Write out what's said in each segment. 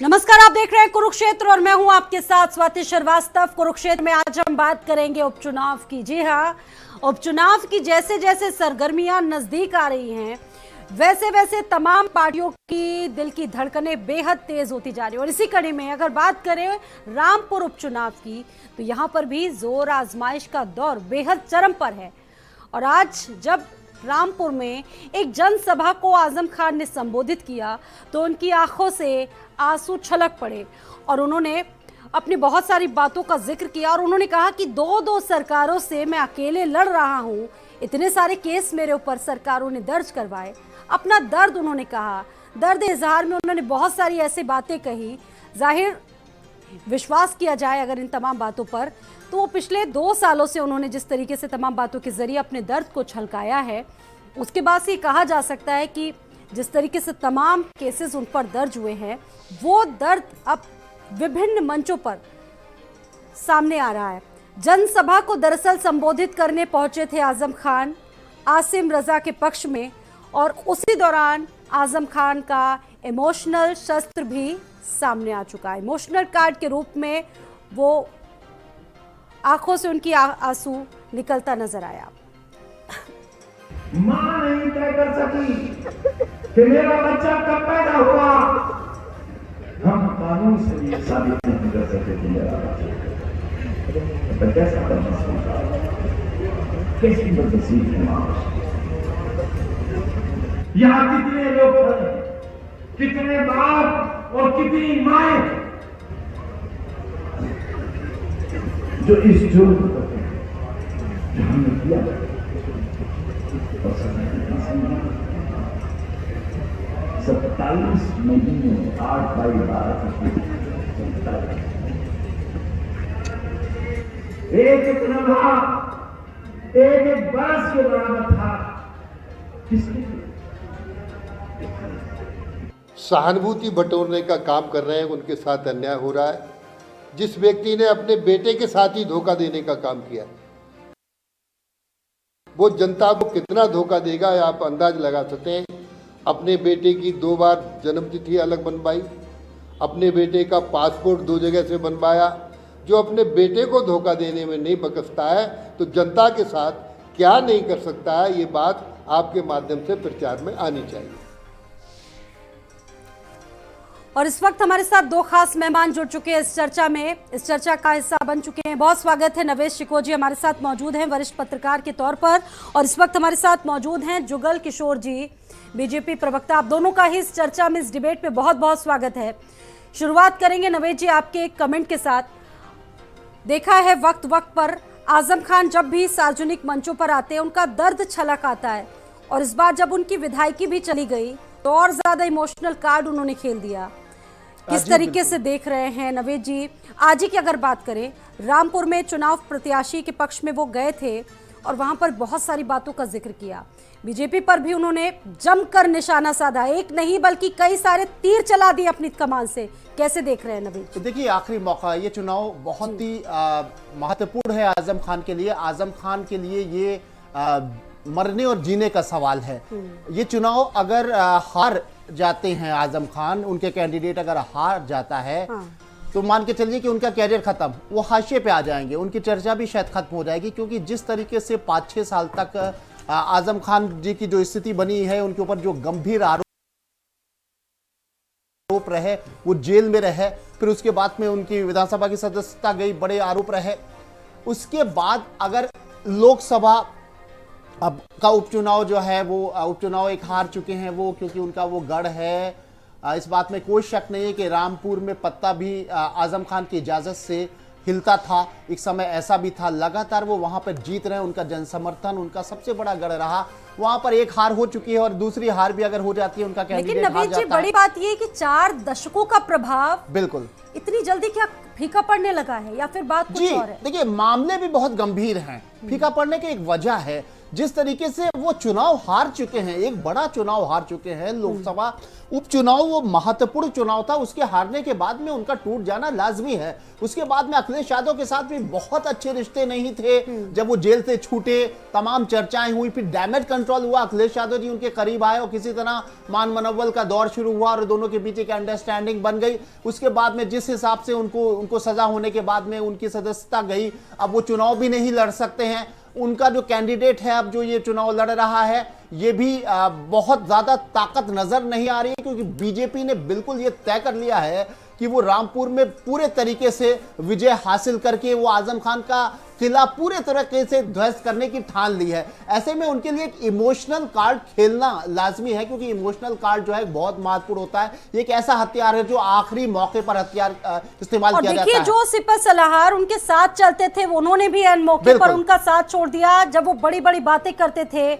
नमस्कार, आप देख रहे हैं कुरुक्षेत्र और मैं हूं आपके साथ स्वाति श्रीवास्तव। कुरुक्षेत्र में आज हम बात करेंगे उपचुनाव की। जी हां, उपचुनाव की जैसे जैसे सरगर्मियां नजदीक आ रही हैं वैसे वैसे तमाम पार्टियों की दिल की धड़कनें बेहद तेज होती जा रही है। और इसी कड़ी में अगर बात करें रामपुर उपचुनाव की तो यहां पर भी जोर आजमाइश का दौर बेहद चरम पर है। और आज जब रामपुर में एक जनसभा को आजम खान ने संबोधित किया तो उनकी आंखों से आंसू छलक पड़े और उन्होंने अपनी बहुत सारी बातों का जिक्र किया। और उन्होंने कहा कि दो सरकारों से मैं अकेले लड़ रहा हूं, इतने सारे केस मेरे ऊपर सरकारों ने दर्ज करवाए। अपना दर्द उन्होंने कहा, दर्द इजहार में उन्होंने बहुत सारी ऐसी बातें कही। जाहिर विश्वास किया जाए अगर इन तमाम बातों पर तो वो पिछले 2 सालों से उन्होंने जिस तरीके से तमाम बातों के जरिए अपने दर्द को छलकाया है, उसके बाद से कहा जा सकता है कि जिस तरीके से तमाम केसेस उन पर दर्ज हुए हैं वो दर्द अब विभिन्न मंचों पर सामने आ रहा है। जनसभा को दरअसल संबोधित करने पहुंचे थे आजम खान आसिम रजा के पक्ष में, और उसी दौरान आजम खान का इमोशनल शस्त्र भी सामने आ चुका है। इमोशनल कार्ड के रूप में वो आंखों से उनकी आंसू निकलता नजर आया। मां नहीं तय कर सकी कि मेरा बच्चा कब पैदा हुआ। हम कानून से ये साबित नहीं कर सके कि मेरा बच्चा कैसा बदनसीब था, कैसी बदनसीब है मां। यहाँ कितने लोग हैं, कितने बाप और कितनी माएं जो इस जुर्म को करते हैं जो हमने किया और 27 महीने 8 बाई 12 एक लम्हा एक बरस के बराबर था। किसके सहानुभूति बटोरने का काम कर रहे हैं, उनके साथ अन्याय हो रहा है। जिस व्यक्ति ने अपने बेटे के साथ ही धोखा देने का काम किया वो जनता को कितना धोखा देगा आप अंदाज लगा सकते हैं। अपने बेटे की 2 बार जन्मतिथि अलग बनवाई, अपने बेटे का पासपोर्ट 2 जगह से बनवाया। जो अपने बेटे को धोखा देने में नहीं बकसता है तो जनता के साथ क्या नहीं कर सकता है, ये बात आपके माध्यम से प्रचार में आनी चाहिए। और इस वक्त हमारे साथ 2 खास मेहमान जुड़ चुके हैं इस चर्चा में, इस चर्चा का हिस्सा बन चुके हैं। बहुत स्वागत है, नवेश शिको जी हमारे साथ मौजूद हैं वरिष्ठ पत्रकार के तौर पर, और इस वक्त हमारे साथ मौजूद हैं जुगल किशोर जी बीजेपी प्रवक्ता। आप दोनों का ही इस चर्चा में, इस डिबेट पे बहुत बहुत स्वागत है। शुरुआत करेंगे नवेश जी आपके एक कमेंट के साथ। देखा है वक्त वक्त पर आजम खान जब भी सार्वजनिक मंचों पर आते हैं उनका दर्द छलक आता है, और इस बार जब उनकी विधायकी भी चली गई तो और ज्यादा इमोशनल कार्ड उन्होंने खेल दिया। किस तरीके से देख रहे हैं नवेद जी? आज ही की अगर बात करें, रामपुर में चुनाव प्रत्याशी के पक्ष में वो गए थे और वहां पर बहुत सारी बातों का जिक्र किया। बीजेपी पर भी उन्होंने जमकर निशाना साधा, एक नहीं बल्कि कई सारे तीर चला दिए अपनी कमान से। कैसे देख रहे हैं नवेद? तो देखिए, आखिरी मौका, ये चुनाव बहुत ही महत्वपूर्ण है आजम खान के लिए। आजम खान के लिए ये मरने और जीने का सवाल है। ये चुनाव अगर हार जाते हैं आजम खान, उनके कैंडिडेट अगर हार जाता है तो मान के चलिए कि उनका कैरियर खत्म, वो हाशिए पे आ जाएंगे, उनकी चर्चा भी शायद खत्म हो जाएगी। क्योंकि जिस तरीके से 5-6 साल तक आजम खान जी की जो स्थिति बनी है, उनके ऊपर जो गंभीर आरोप रहे, वो जेल में रहे, फिर उसके बाद में उनकी विधानसभा की सदस्यता गई, बड़े आरोप रहे। उसके बाद अगर लोकसभा अब का उपचुनाव जो है वो उपचुनाव एक हार चुके हैं वो, क्योंकि उनका वो गढ़ है। इस बात में कोई शक नहीं है कि रामपुर में पत्ता भी आजम खान की इजाजत से हिलता था। एक समय ऐसा भी था, लगातार वो वहां पर जीत रहे हैं, उनका जनसमर्थन उनका सबसे बड़ा गढ़ रहा। वहां पर एक हार हो चुकी है और दूसरी हार भी अगर हो जाती है उनका कैंडिडेट हार जाता है। लेकिन नवीद जी, बड़ी बात ये है कि 4 दशकों का प्रभाव बिल्कुल इतनी जल्दी क्या फीका पड़ने लगा है या फिर बात कुछ और है? देखिए, मामले भी बहुत गंभीर हैं। फीका पड़ने की एक वजह है जिस तरीके से वो चुनाव हार चुके हैं, एक बड़ा चुनाव हार चुके हैं, लोकसभा उपचुनाव वो महत्वपूर्ण चुनाव था, उसके हारने के बाद में उनका टूट जाना लाजमी है। उसके बाद में अखिलेश यादव के साथ भी बहुत अच्छे रिश्ते नहीं थे। जब वो जेल से छूटे तमाम चर्चाएं हुई, फिर डैमेज कंट्रोल हुआ, अखिलेश यादव जी उनके करीब आए और किसी तरह मान मनोबल का दौर शुरू हुआ और दोनों के बीच एक अंडरस्टैंडिंग बन गई। उसके बाद में जिस हिसाब से उनको सजा होने के बाद में उनकी सदस्यता गई, अब वो चुनाव भी नहीं लड़ सकते हैं। उनका जो कैंडिडेट है अब जो ये चुनाव लड़ रहा है, ये भी बहुत ज्यादा ताकत नजर नहीं आ रही है, क्योंकि बीजेपी ने बिल्कुल ये तय कर लिया है कि वो रामपुर में पूरे तरीके से विजय हासिल करके वो आजम खान का किला पूरे तरीके से ध्वस्त करने की ठान ली है। ऐसे में उनके लिए एक इमोशनल कार्ड खेलना लाजमी है, क्योंकि इमोशनल कार्ड जो है बहुत महत्वपूर्ण होता है। ये एक ऐसा हथियार है जो आखिरी मौके पर हथियार इस्तेमाल किया जाता है। देखिए, जो सिपह सलाहर उनके साथ चलते थे, उन्होंने भी एन मौके पर उनका साथ छोड़ दिया जब वो बड़ी बड़ी बातें करते थे,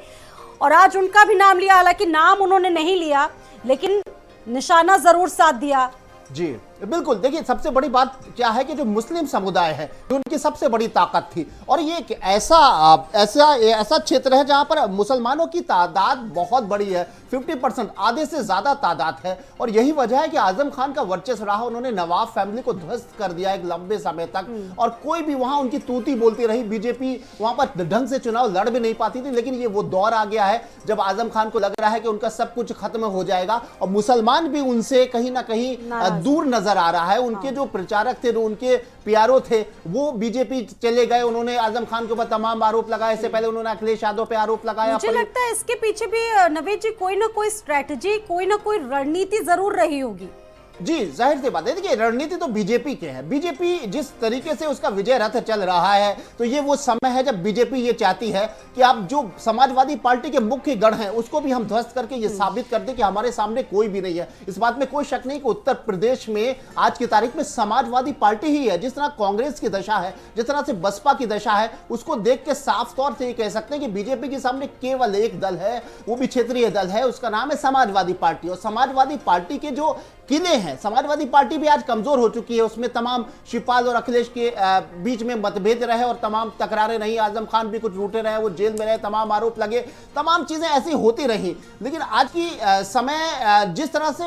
और आज उनका भी नाम लिया, हालांकि नाम उन्होंने नहीं लिया लेकिन निशाना जरूर साथ दिया। जी बिल्कुल। देखिए, सबसे बड़ी बात क्या है कि जो मुस्लिम समुदाय है जो उनकी सबसे बड़ी ताकत थी, और ये एक ऐसा क्षेत्र है जहां पर मुसलमानों की तादाद बहुत बड़ी है, 50%, आधे से ज्यादा तादाद है। और यही वजह है कि आजम खान का वर्चस्व रहा, उन्होंने नवाब फैमिली को ध्वस्त कर दिया एक लंबे समय तक, और कोई भी वहां उनकी तूती बोलती रही। बीजेपी वहां पर ढंग से चुनाव लड़ भी नहीं पाती थी। लेकिन ये वो दौर आ गया है जब आजम खान को लग रहा है कि उनका सब कुछ खत्म हो जाएगा, और मुसलमान भी उनसे कहीं ना कहीं दूर नजर आ रहा है। उनके जो प्रचारक थे, जो उनके प्यारो थे, वो बीजेपी चले गए। उन्होंने आजम खान के ऊपर तमाम आरोप लगाए। इससे पहले उन्होंने अखिलेश यादव पे आरोप लगाया। मुझे लगता है इसके पीछे भी नवेद जी कोई ना कोई स्ट्रेटजी, कोई ना कोई रणनीति जरूर रही होगी। जी, जाहिर सी बात है। देखिए, रणनीति तो बीजेपी के है। बीजेपी जिस तरीके से उसका विजय रथ चल रहा है, तो ये वो समय है जब बीजेपी ये चाहती है कि आप जो समाजवादी पार्टी के मुख्य गढ़ हैं उसको भी हम ध्वस्त करके ये साबित कर दें कि हमारे सामने कोई भी नहीं है। इस बात में कोई शक नहीं कि उत्तर प्रदेश में आज की तारीख में समाजवादी पार्टी ही है। जिस तरह कांग्रेस की दशा है, जिस तरह से बसपा की दशा है, उसको देख के साफ तौर से ये कह सकते हैं कि बीजेपी के सामने केवल एक दल है, वो भी क्षेत्रीय दल है, उसका नाम है समाजवादी पार्टी। और समाजवादी पार्टी के जो किले हैं, समाजवादी पार्टी भी आज कमजोर हो चुकी है। उसमें तमाम शिवपाल और अखिलेश के बीच में मतभेद रहे और तमाम तकरारें रही। आजम खान भी कुछ रूठे रहे, वो जेल में रहे, तमाम आरोप लगे, तमाम चीजें ऐसी होती रही। लेकिन आज की समय जिस तरह से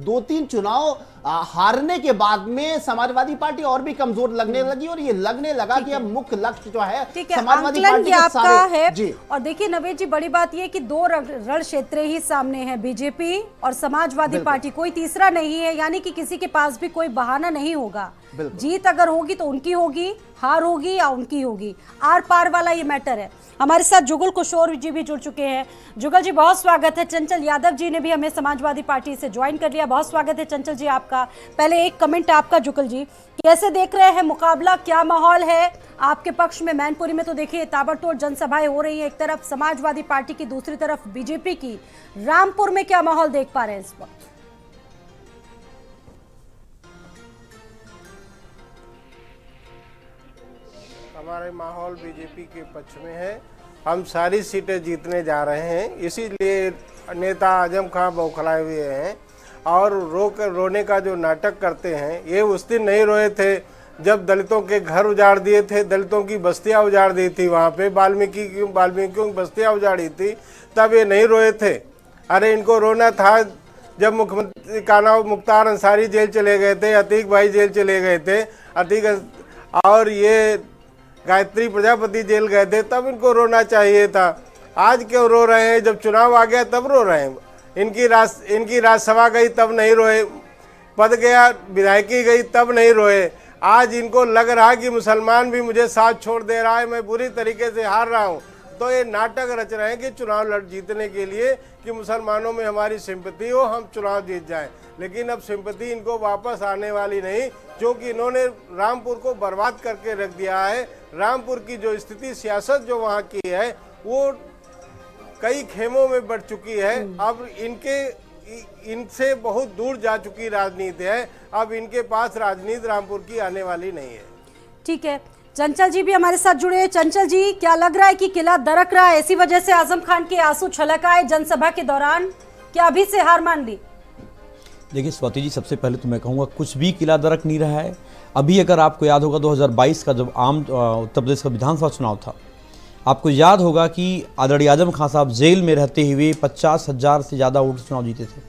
2-3 चुनाव हारने के बाद में समाजवादी पार्टी और भी कमजोर लगने लगी, और ये लगने लगा कि अब मुख्य लक्ष्य जो है समाजवादी पार्टी के सारे है। जी। और देखिए नवेद जी, बड़ी बात यह कि 2 रण क्षेत्र ही सामने हैं, बीजेपी और समाजवादी पार्टी, कोई तीसरा नहीं है। यानी कि किसी के पास भी कोई बहाना नहीं होगा। जीत अगर होगी तो उनकी होगी, हार होगी या उनकी होगी, आर पार वाला ये मैटर है। हमारे साथ जुगल किशोर जी भी जुड़ चुके हैं। जुगल जी, बहुत स्वागत है। चंचल यादव जी ने भी हमें समाजवादी पार्टी से ज्वाइन कर लिया। बहुत स्वागत है चंचल जी आपका। पहले एक कमेंट आपका जुगल जी, कैसे देख रहे हैं मुकाबला, क्या माहौल है आपके पक्ष में? मैनपुरी में तो देखिए ताबड़तोड़ जनसभाएं हो रही हैं, एक तरफ समाजवादी पार्टी की, दूसरी तरफ बीजेपी की। रामपुर में क्या माहौल देख पा रहे हैं इस वक्त? हमारे माहौल बीजेपी के पक्ष में है। हम सारी सीटें जीतने जा रहे हैं, इसीलिए नेता आजम खान बौखलाए हुए हैं और रोने का जो नाटक करते हैं। ये उस दिन नहीं रोए थे जब दलितों के घर उजाड़ दिए थे, दलितों की बस्तियां उजाड़ दी थी, वहाँ पे वाल्मीकियों की बस्तियां उजाड़ी थी, तब ये नहीं रोए थे। अरे इनको रोना था जब मुख्यमंत्री काना मुख्तार अंसारी जेल चले गए थे, अतीक भाई जेल चले गए थे, और ये गायत्री प्रजापति जेल गए थे, तब इनको रोना चाहिए था। आज क्यों रो रहे हैं? जब चुनाव आ गया तब रो रहे हैं। इनकी राज्यसभा गई तब नहीं रोए, पद गया, विधायकी गई तब नहीं रोए। आज इनको लग रहा कि मुसलमान भी मुझे साथ छोड़ दे रहा है, मैं बुरी तरीके से हार रहा हूँ, तो ये नाटक रच रहे हैं कि चुनाव जीतने के लिए कि मुसलमानों में हमारी सिंपैथी हो, हम चुनाव जीत जाएं। लेकिन अब सिंपैथी इनको वापस आने वाली नहीं, क्योंकि इन्होंने रामपुर को बर्बाद करके रख दिया है। रामपुर की जो स्थिति, सियासत जो वहाँ की है, वो कई खेमों में बढ़ चुकी है। अब इनसे बहुत दूर जा चुकी राजनीति है। अब इनके पास राजनीति रामपुर की आने वाली नहीं है। ठीक है, चंचल जी भी हमारे साथ जुड़े हैं। चंचल जी, क्या लग रहा है कि किला दरक रहा है, इसी वजह से आजम खान के आंसू छलक आए जनसभा के दौरान? क्या अभी से हार मान ली? देखिए स्वाति जी, सबसे पहले तो मैं कहूँगा कुछ भी किला दरक नहीं रहा है। अभी अगर आपको याद होगा 2022 का जब उत्तर प्रदेश का विधानसभा चुनाव था, आपको याद होगा कि आदरणीय आजम खान साहब जेल में रहते हुए 50,000 से ज़्यादा वोट से चुनाव जीते थे,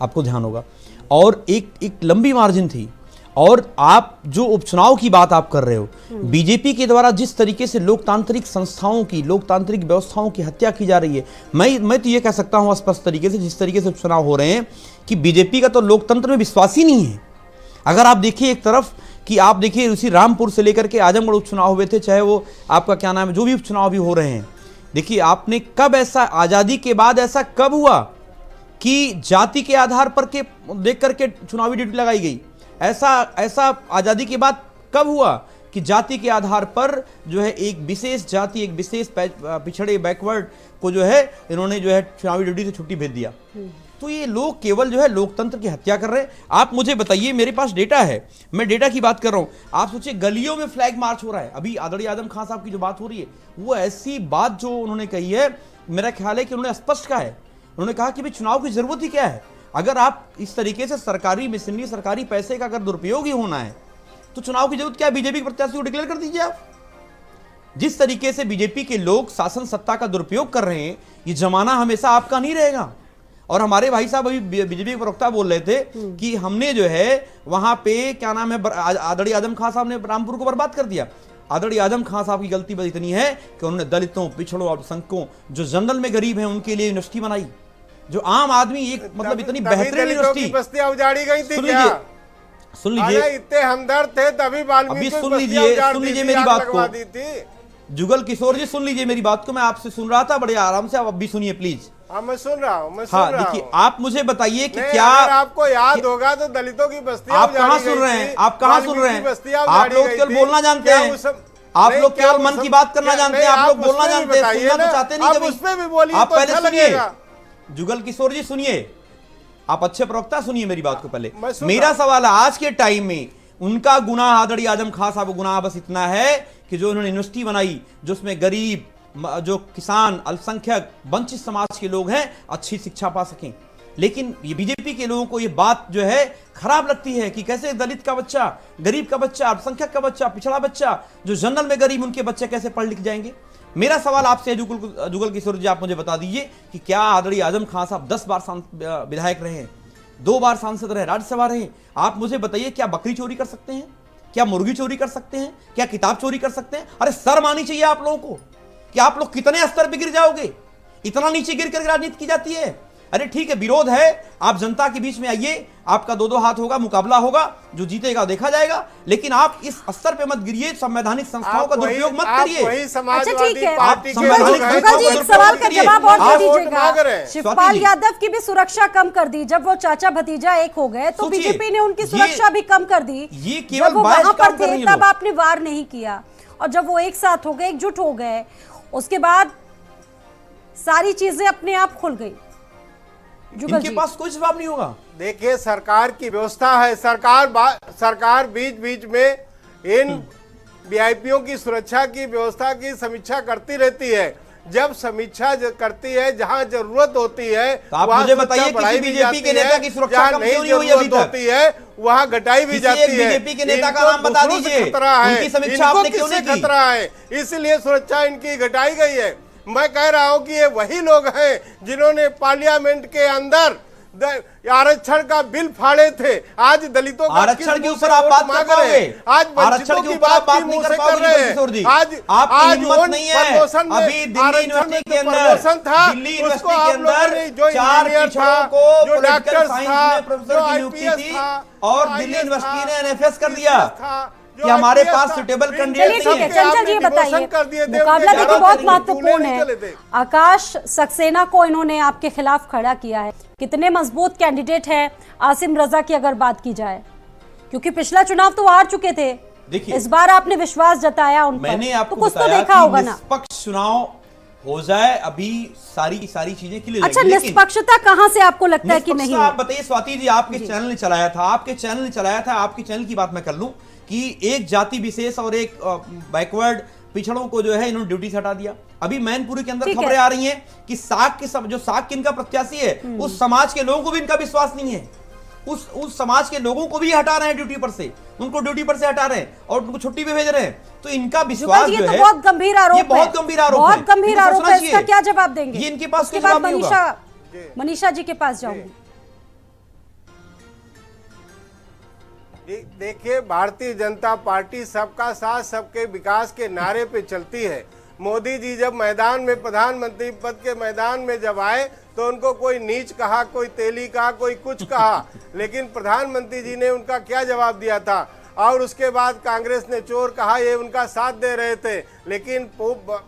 आपको ध्यान होगा, और एक लंबी मार्जिन थी। और आप जो उपचुनाव की बात आप कर रहे हो, बीजेपी के द्वारा जिस तरीके से लोकतांत्रिक संस्थाओं की, लोकतांत्रिक व्यवस्थाओं की हत्या की जा रही है, मैं तो ये कह सकता हूँ स्पष्ट तरीके से, जिस तरीके से उपचुनाव हो रहे हैं, कि बीजेपी का तो लोकतंत्र में विश्वास ही नहीं है। अगर आप देखिए एक तरफ कि आप देखिए उसी रामपुर से लेकर के आजमगढ़ उपचुनाव हुए थे, चाहे वो आपका क्या नाम है, जो भी उपचुनाव भी हो रहे हैं, देखिए आपने कब ऐसा आज़ादी के बाद ऐसा कब हुआ कि जाति के आधार पर के देख करके चुनावी ड्यूटी लगाई गई? ऐसा आज़ादी के बाद कब हुआ कि जाति के आधार पर जो है एक विशेष जाति, एक विशेष पिछड़े बैकवर्ड को जो है इन्होंने जो है चुनावी ड्यूटी से छुट्टी भेज दिया? तो ये लोग केवल जो है लोकतंत्र की हत्या कर रहे हैं। आप मुझे बताइए, मेरे पास डेटा है, मैं डेटा की बात कर रहा हूं। आप सोचिए गलियों में फ्लैग मार्च हो रहा है। अभी आदरणीय आजम खान साहब की जो बात हो रही है, वो ऐसी बात जो उन्होंने कही है, मेरा ख्याल है कि उन्होंने स्पष्ट कहा है। उन्होंने कहा कि भाई चुनाव की जरूरत ही क्या है? अगर आप इस तरीके से सरकारी मिशनरी, सरकारी पैसे का अगर दुरुपयोग ही होना है तो चुनाव की जरूरत क्या है? बीजेपी के प्रत्याशी को डिक्लेयर कर दीजिए आप। जिस तरीके से बीजेपी के लोग शासन सत्ता का दुरुपयोग कर रहे हैं, ये जमाना हमेशा आपका नहीं रहेगा। और हमारे भाई साहब अभी बीजेपी के प्रवक्ता बोल रहे थे कि हमने जो है वहां पे क्या नाम है, आदरणीय आजम खान साहब ने रामपुर को बर्बाद कर दिया। आदरणीय आजम खान साहब की गलती बस इतनी है कि उन्होंने दलितों, पिछड़ों, अल्पसंख्यकों, जो जनरल में गरीब हैं, उनके लिए यूनिवर्सिटी बनाई, जो आम आदमी एक मतलब इतनी बेहतरीन यूनिवर्सिटी। बस्तियां उजाड़ी गई थी क्या? सुन लीजिए, इतने हमदर्द थे तभी अभी सुन लीजिए मेरी बात को। जुगल किशोर जी सुन लीजिए मेरी बात को, मैं आपसे सुन रहा था बड़े आराम से, आप अब भी सुनिए प्लीज। हाँ मैं सुन रहा हूँ, हाँ देखिए, आप मुझे बताइए कि क्या आपको याद होगा तो दलितों की बस्तियां आप कहाँ सुन रहे हैं? आप कहाँ सुन रहे हैं? आप लोग केवल बोलना जानते हैं, आप लोग केवल मन की बात करना जानते हैं, आप लोग बोलना जानते हैं, सुनना तो चाहते नहीं कभी। उसमें भी बोलिए, आप पहले सुनिए, लगेगा। जुगल किशोर जी सुनिए, आप अच्छे प्रवक्ता, सुनिए मेरी बात को पहले। मेरा सवाल है, आज के टाइम में उनका गुनाह, आदरणीय आजम खान साहब का गुनाह बस इतना है कि जो उन्होंने यूनिवर्सिटी बनाई, जो उसमें गरीब, जो किसान, अल्पसंख्यक, वंचित समाज के लोग हैं अच्छी शिक्षा पा सकें। लेकिन ये बीजेपी के लोगों को ये बात जो है खराब लगती है कि कैसे दलित का बच्चा, गरीब का बच्चा, अल्पसंख्यक का बच्चा, पिछड़ा बच्चा, जो जनरल में गरीब, उनके बच्चे कैसे पढ़ लिख जाएंगे। मेरा सवाल आपसे जुगल किशोर जी, आप मुझे बता दीजिए कि क्या आदरणीय आजम खान साहब 10 बार विधायक रहे हैं, 2 बार सांसद रहे, राज्यसभा रहे, आप मुझे बताइए क्या बकरी चोरी कर सकते हैं? क्या मुर्गी चोरी कर सकते हैं? क्या किताब चोरी कर सकते हैं? अरे शर्म आनी चाहिए आप लोगों को कि आप लोग कितने स्तर पे गिर जाओगे, इतना नीचे गिर कर राजनीति की जाती है। अरे ठीक है, विरोध है, आप जनता के बीच में आइए, आपका 2-2 हाथ होगा, मुकाबला होगा, जो जीतेगा देखा जाएगा, लेकिन आप इस स्तर पे मत गिरिए, संवैधानिक संस्थाओं का दुरुपयोग मत करिए। अच्छा ठीक है, आप एक सवाल का जवाब और दे दीजिएगा। शिवपाल यादव की भी सुरक्षा कम कर दी, जब वो चाचा भतीजा एक हो गए तो बीजेपी ने उनकी सुरक्षा भी कम कर दी। ये केवल वहां पर थे तब आपने वार नहीं किया, और जब वो एक साथ हो गए, एकजुट हो गए, उसके बाद सारी चीजें अपने आप खुल गई। इनके पास कोई जवाब नहीं होगा। देखिए, सरकार की व्यवस्था है, सरकार बीच बीच में इन वीआईपीओ की सुरक्षा की व्यवस्था की समीक्षा करती रहती है। जब समीक्षा करती है, जहां जरूरत होती है, तो आप मुझे बताइए कि बीजेपी के नेता की सुरक्षा कम क्यों नहीं हुई अभी तक? होती है वहां घटाई भी जाती है। बीजेपी के नेता का नाम बता दीजिए, उनकी समीक्षा आपने क्यों नहीं की? खतरा है, इसलिए सुरक्षा इनकी घटाई गई है। मैं कह रहा हूं कि ये वही लोग हैं जिन्होंने पार्लियामेंट के अंदर आरक्षण का बिल फाड़े थे। आज दलितों का आरक्षण के ऊपर आप बात कर पाओगे? आज आरक्षण के ऊपर आप बात नहीं कर पाओगे किशोर जी। आज हिम्मत नहीं है। अभी दिल्ली यूनिवर्सिटी के अंदर 4 पिछड़ों को पॉलिटिकल साइंस में प्रोफेसर की नियुक्ति थी, और दिल्ली यूनिवर्सिटी ने एनएफएस कर दिया कि हमारे पास सुटेबल कैंडिडेट नहीं है। चंचल जी बताइए, मुकाबला देखिए बहुत महत्वपूर्ण है। आकाश सक्सेना को इन्होंने आपके खिलाफ खड़ा किया है, कितने मजबूत कैंडिडेट है आसिम रजा की अगर बात की जाए, क्योंकि पिछला चुनाव तो हार चुके थे, इस बार आपने विश्वास जताया उन पर, मैंने आपको तो कुछ तो बताया देखा होगा ना। निष्पक्ष चुनाव हो जाए, अभी सारी चीजें क्लियर। अच्छा, निष्पक्षता कहां से आपको लगता है कि नहीं? आप बताइए स्वाति जी, आपके चैनल ने चलाया था, आपके चैनल की बात मैं कर लूं कि एक जाति विशेष और एक बैकवर्ड पिछड़ों को जो है इन्होंने ड्यूटी से हटा दिया। अभी मैनपुरी के अंदर खबरें आ रही हैं कि जो साग के इनका प्रत्याशी है, उस समाज के लोगों को भी इनका विश्वास नहीं है। उस समाज के लोगों को भी हटा रहे हैं ड्यूटी पर से, उनको ड्यूटी पर से हटा रहे हैं और उनको छुट्टी पे भेज रहे हैं। तो इनका विश्वास जो है, बहुत गंभीर आरोप ये बहुत गंभीर आरोप है, बहुत गंभीर आरोप है। इसका क्या जवाब देंगे? ये इनके पास उसके कोई बाद जवाब नहीं होगा। मनीषा जी के पास जाऊंगी। देखिए, भारतीय जनता पार्टी सबका साथ सबके विकास के नारे पे चलती है। मोदी जी जब मैदान में, प्रधानमंत्री पद के मैदान में जब आए तो उनको कोई नीच कहा, कोई तेली कहा, कोई कुछ कहा, लेकिन प्रधानमंत्री जी ने उनका क्या जवाब दिया था? और उसके बाद कांग्रेस ने चोर कहा, ये उनका साथ दे रहे थे। लेकिन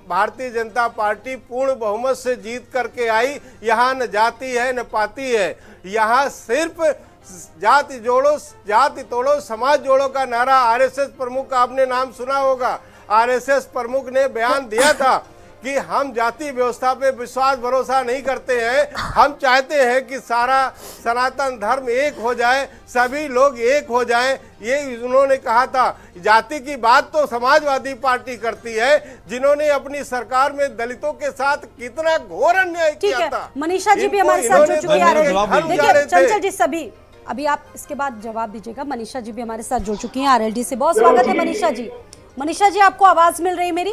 भारतीय जनता पार्टी पूर्ण बहुमत से जीत करके आई। यहाँ न जाति है न पाति है, यहाँ सिर्फ जाति जोड़ो, जाति तोड़ो, समाज जोड़ो का नारा। आरएसएस प्रमुख का आपने नाम सुना होगा। आरएसएस प्रमुख ने बयान दिया था कि हम जाति व्यवस्था पे विश्वास भरोसा नहीं करते हैं, हम चाहते हैं कि सारा सनातन धर्म एक हो जाए, सभी लोग एक हो जाएं। ये उन्होंने कहा था। जाति की बात तो समाजवादी पार्टी करती है, जिन्होंने अपनी सरकार में दलितों के साथ कितना घोर अन्याय किया था। मनीषा जी भी हमारे साथ जुड़ चुकी है। देखिए चंचल जी, सभी अभी आप इसके बाद जवाब दीजिएगा। मनीषा जी भी हमारे साथ जुड़ चुकी हैं आरएलडी से। बहुत स्वागत है मनीषा जी। मनीषा जी, आपको आवाज मिल रही मेरी?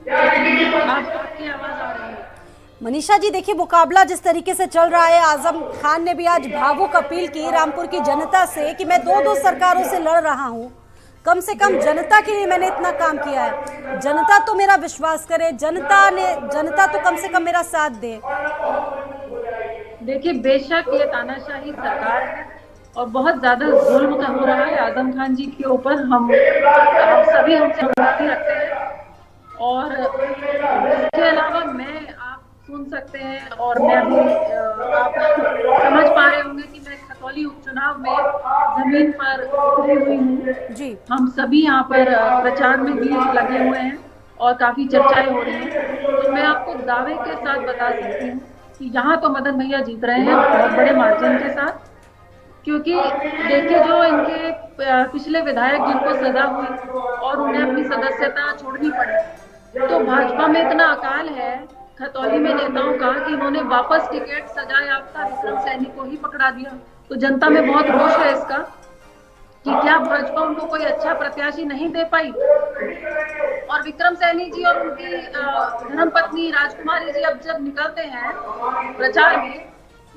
आपकी आवाज आ रही है। मनीषा जी, देखिए मुकाबला जिस तरीके से चल रहा है, आजम खान ने भी आज भावुक अपील की रामपुर की जनता से कि मैं दो सरकारों से लड़ रहा हूं, कम से कम जनता के लिए मैंने इतना काम किया है, जनता तो मेरा विश्वास करे, जनता तो कम से कम मेरा साथ दे। देखिए, बेशक ये तानाशाही सरकार है और बहुत ज्यादा जुल्म का हो रहा है आजम खान जी के ऊपर। हम सभी हमसे हमदर्दी रखते हैं। और इसके अलावा आप सुन सकते हैं और मैं भी आप समझ पा रहे होंगे कि मैं खतौली उपचुनाव में जमीन पर उतरी हुई हूँ जी। हम सभी यहाँ पर प्रचार में भी लगे हुए हैं और काफी चर्चाएं हो रही हैं। तो मैं आपको दावे के साथ बता सकती हूँ कि यहाँ तो मदन भैया जीत रहे हैं बहुत बड़े मार्जिन के साथ। क्योंकि देखिए, जो इनके पिछले विधायक जिनको सजा हुई और उन्हें अपनी सदस्यता छोड़नी पड़ी, तो भाजपा में इतना अकाल है खतौली में नेताओं का कि इन्होंने वापस टिकट सजा याफ्ता विक्रम सैनी को ही पकड़ा दिया। तो जनता में बहुत रोष है इसका कि क्या भाजपा उनको कोई अच्छा प्रत्याशी नहीं दे पाई। और विक्रम सैनी जी और उनकी धर्मपत्नी राजकुमारी जी अब जब निकलते हैं प्रचार में,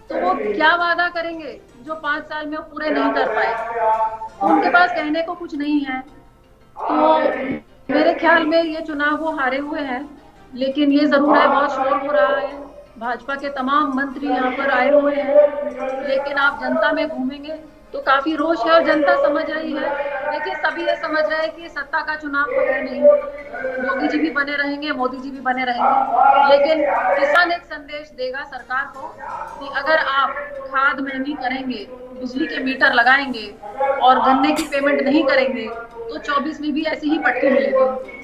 तो वो क्या वादा करेंगे जो 5 साल में पूरे नहीं कर पाए। उनके पास कहने को कुछ नहीं है। तो मेरे ख्याल में ये चुनाव वो हारे हुए हैं। लेकिन ये जरूर है, बहुत शोर हो रहा है, भाजपा के तमाम मंत्री यहाँ पर आए हुए हैं, लेकिन आप जनता में घूमेंगे तो काफी रोष है और जनता समझ रही है। देखिए, सभी ये समझ रहे हैं कि सत्ता का चुनाव तो है नहीं, योगी जी भी बने रहेंगे, मोदी जी भी बने रहेंगे, लेकिन किसान एक संदेश देगा सरकार को कि अगर आप खाद महंगी करेंगे, बिजली के मीटर लगाएंगे और गन्ने की पेमेंट नहीं करेंगे तो 24 में भी ऐसी ही पट्टी मिलेगी।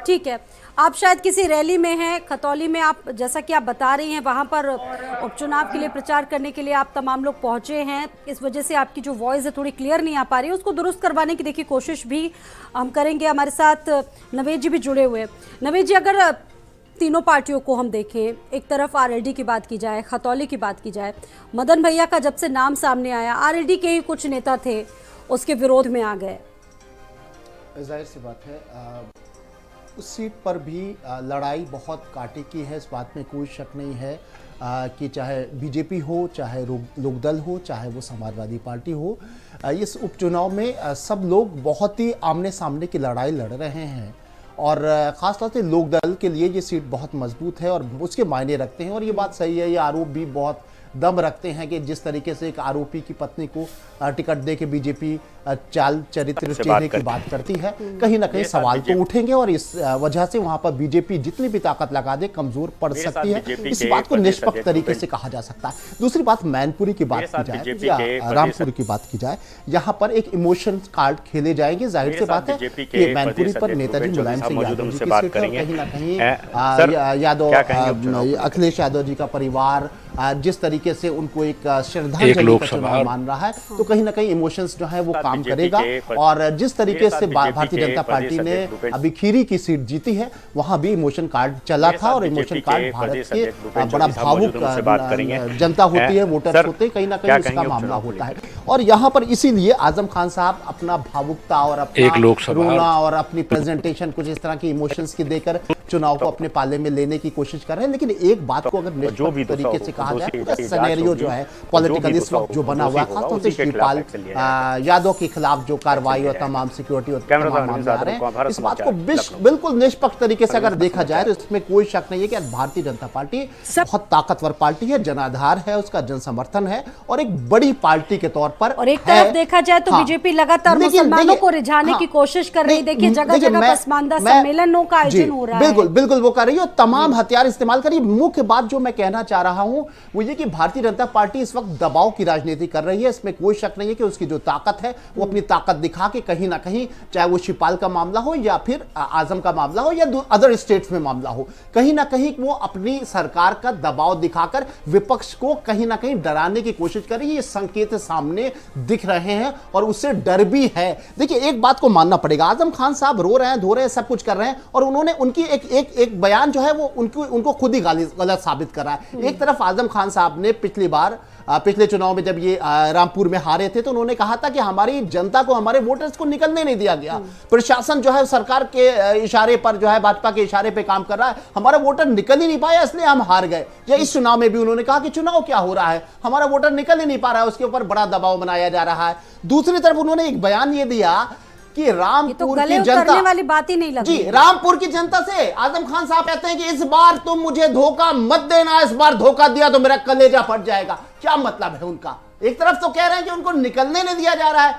ठीक है, आप शायद किसी रैली में हैं खतौली में, आप जैसा कि आप बता रही हैं वहाँ पर उपचुनाव के लिए प्रचार करने के लिए आप तमाम लोग पहुँचे हैं। इस वजह से आपकी जो वॉइस है थोड़ी क्लियर नहीं आ पा रही है, उसको दुरुस्त करवाने की देखिए कोशिश भी हम करेंगे। हमारे साथ नवेद जी भी जुड़े हुए हैं। नवेद जी, अगर तीनों पार्टियों को हम देखें, एक तरफ आरएलडी की बात की जाए, खतौली की बात की जाए, मदन भैया का जब से नाम सामने आया, आरएलडी के ही कुछ नेता थे उसके विरोध में आ गए। जाहिर सी बात है, उस सीट पर भी लड़ाई बहुत कांटे की है, इस बात में कोई शक नहीं है कि चाहे बीजेपी हो, चाहे लोकदल हो, चाहे वो समाजवादी पार्टी हो, इस उपचुनाव में सब लोग बहुत ही आमने सामने की लड़ाई लड़ रहे हैं। और ख़ासतौर से लोकदल के लिए ये सीट बहुत मजबूत है और उसके मायने रखते हैं। और ये बात सही है, ये आरोप भी बहुत दम रखते हैं कि जिस तरीके से एक आरोपी की पत्नी को टिकट दे के बीजेपी चाल चरित्र चेहरे की बात करती है, कहीं ना कहीं सवाल तो उठेंगे और इस वजह से वहां पर बीजेपी जितनी भी ताकत लगा दे कमजोर पड़ सकती है। इस बात को निष्पक्ष तरीके से कहा जा सकता है। दूसरी बात, मैनपुरी की बात की जाए या रामपुर की बात की जाए, यहाँ पर एक इमोशन कार्ड खेले जाएंगे। जाहिर सी बात है कि मैनपुरी पर नेताजी मुलायम सिंह यादव जी की सीट है, कहीं ना कहीं यादव, अखिलेश यादव जी का परिवार जिस तरीके से उनको एक श्रद्धांजलि का चुनाव मान रहा है, तो कहीं ना कहीं इमोशंस जो है वो काम करेगा। और जिस तरीके से भारतीय जनता पार्टी ने अभी खीरी की सीट जीती है, वहां भी इमोशन कार्ड चला था और इमोशन कार्ड भारत के बड़ा भावुक जनता होती है, वोटर्स होते हैं, कहीं ना कहीं उसका मामला होता है। और यहाँ पर इसीलिए आजम खान साहब अपना भावुकता और अपना रोना और अपनी प्रेजेंटेशन कुछ इस तरह की इमोशंस की देकर चुनाव को अपने पाले में लेने की कोशिश कर रहे हैं। लेकिन एक बात को अगर निष्पक्ष तरीके से कहा जाए, पूरा सिनेरियो जो है पॉलिटिकल इस वक्त जो बना हुआ है, खासतौर से शिवपाल यादव के खिलाफ जो कार्रवाई और तमाम सिक्योरिटी और तमाम मामले आ रहे हैं, इस बात को बिल्कुल निष्पक्ष तरीके से अगर देखा जाए तो इसमें कोई शक नहीं है कि भारतीय जनता पार्टी बहुत ताकतवर पार्टी है, जनाधार है, उसका जन समर्थन है और एक बड़ी पार्टी के तौर पर। और एक तरफ देखा जाए तो बीजेपी लगातार मुसलमानों को रिझाने की कोशिश कर रही है। देखिए जगह जगह पसमानदा सम्मेलनों का आयोजन हो रहा है। बिल्कुल वो कर रही है, तमाम हथियार इस्तेमाल कर रही है। मुख्य बात जो मैं कहना चाह रहा हूं वो ये कि भारतीय जनता पार्टी इस वक्त दबाव की राजनीति कर रही है, इसमें कोई शक नहीं है कि उसकी जो ताकत है वो अपनी ताकत दिखा के कहीं ना कहीं, चाहे वो शिवपाल का मामला हो या फिर आजम का मामला हो या अदर स्टेट्स में मामला हो, कहीं ना कहीं वो अपनी सरकार का दबाव दिखाकर विपक्ष को कहीं ना कहीं डराने की कोशिश कर रही है। ये संकेत सामने दिख रहे हैं और उससे डर भी है। देखिए एक बात को मानना पड़ेगा, आजम खान साहब रो रहे हैं, धो रहे हैं, सब कुछ कर रहे हैं और उन्होंने उनकी एक बयान जो है वो उनको खुद ही गलत साबित करा है। एक तरफ आजम खान साहब ने पिछले चुनाव में जब ये रामपुर में हारे थे तो उन्होंने कहा था कि हमारी जनता को, हमारे वोटर्स को निकलने नहीं दिया गया, प्रशासन जो है सरकार के इशारे पर जो है, भाजपा के इशारे पे काम कर रहा है, हमारा वोटर निकल ही नहीं पाया इसलिए हम हार गए। या इस चुनाव में भी उन्होंने कहा कि चुनाव क्या हो रहा है, हमारा वोटर निकल ही नहीं पा रहा है, उसके ऊपर बड़ा दबाव बनाया जा रहा है। दूसरी तरफ उन्होंने एक बयान ये दिया कि रामपुर की जनता वाली बात ही नहीं लगी। जी, रामपुर की जनता से आजम खान साहब कहते हैं कि इस बार तुम मुझे धोखा मत देना, इस बार धोखा दिया तो मेरा कलेजा फट जाएगा। क्या मतलब है उनका? एक तरफ तो कह रहे हैं कि उनको निकलने नहीं दिया जा रहा है,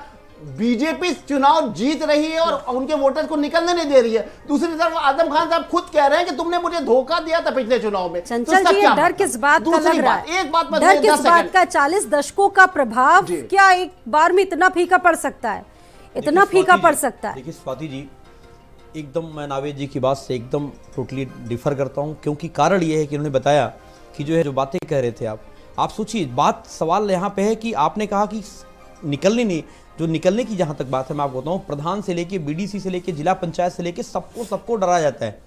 बीजेपी चुनाव जीत रही है और उनके वोटर्स को निकलने नहीं दे रही है। दूसरी तरफ आजम खान साहब खुद कह रहे हैं कि तुमने मुझे धोखा दिया था पिछले चुनाव में। चंचल जी, डर किस बात का लग रहा है? एक बात डर किस बात का? 40 दशकों का प्रभाव क्या एक बार में इतना फीका पड़ सकता है? इतना फीका पड़ सकता है? देखिए स्वाति जी, एकदम मैं नावेद जी की बात से एकदम टोटली डिफर करता हूं, क्योंकि कारण यह है कि उन्होंने बताया कि जो बातें कह रहे थे आप सोचिए, बात सवाल यहाँ पे है कि आपने कहा कि निकलने की जहां तक बात है, मैं आपको बताऊं, प्रधान से लेके बीडीसी से लेके जिला पंचायत से लेके सबको डराया जाता है।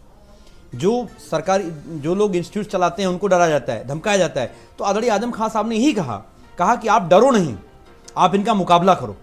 जो सरकारी जो लोग इंस्टीट्यूट चलाते हैं उनको डराया जाता है, धमकाया जाता है। तो आदरणीय आजम खान साहब ने यही कहा कि आप डरो नहीं, आप इनका मुकाबला करो।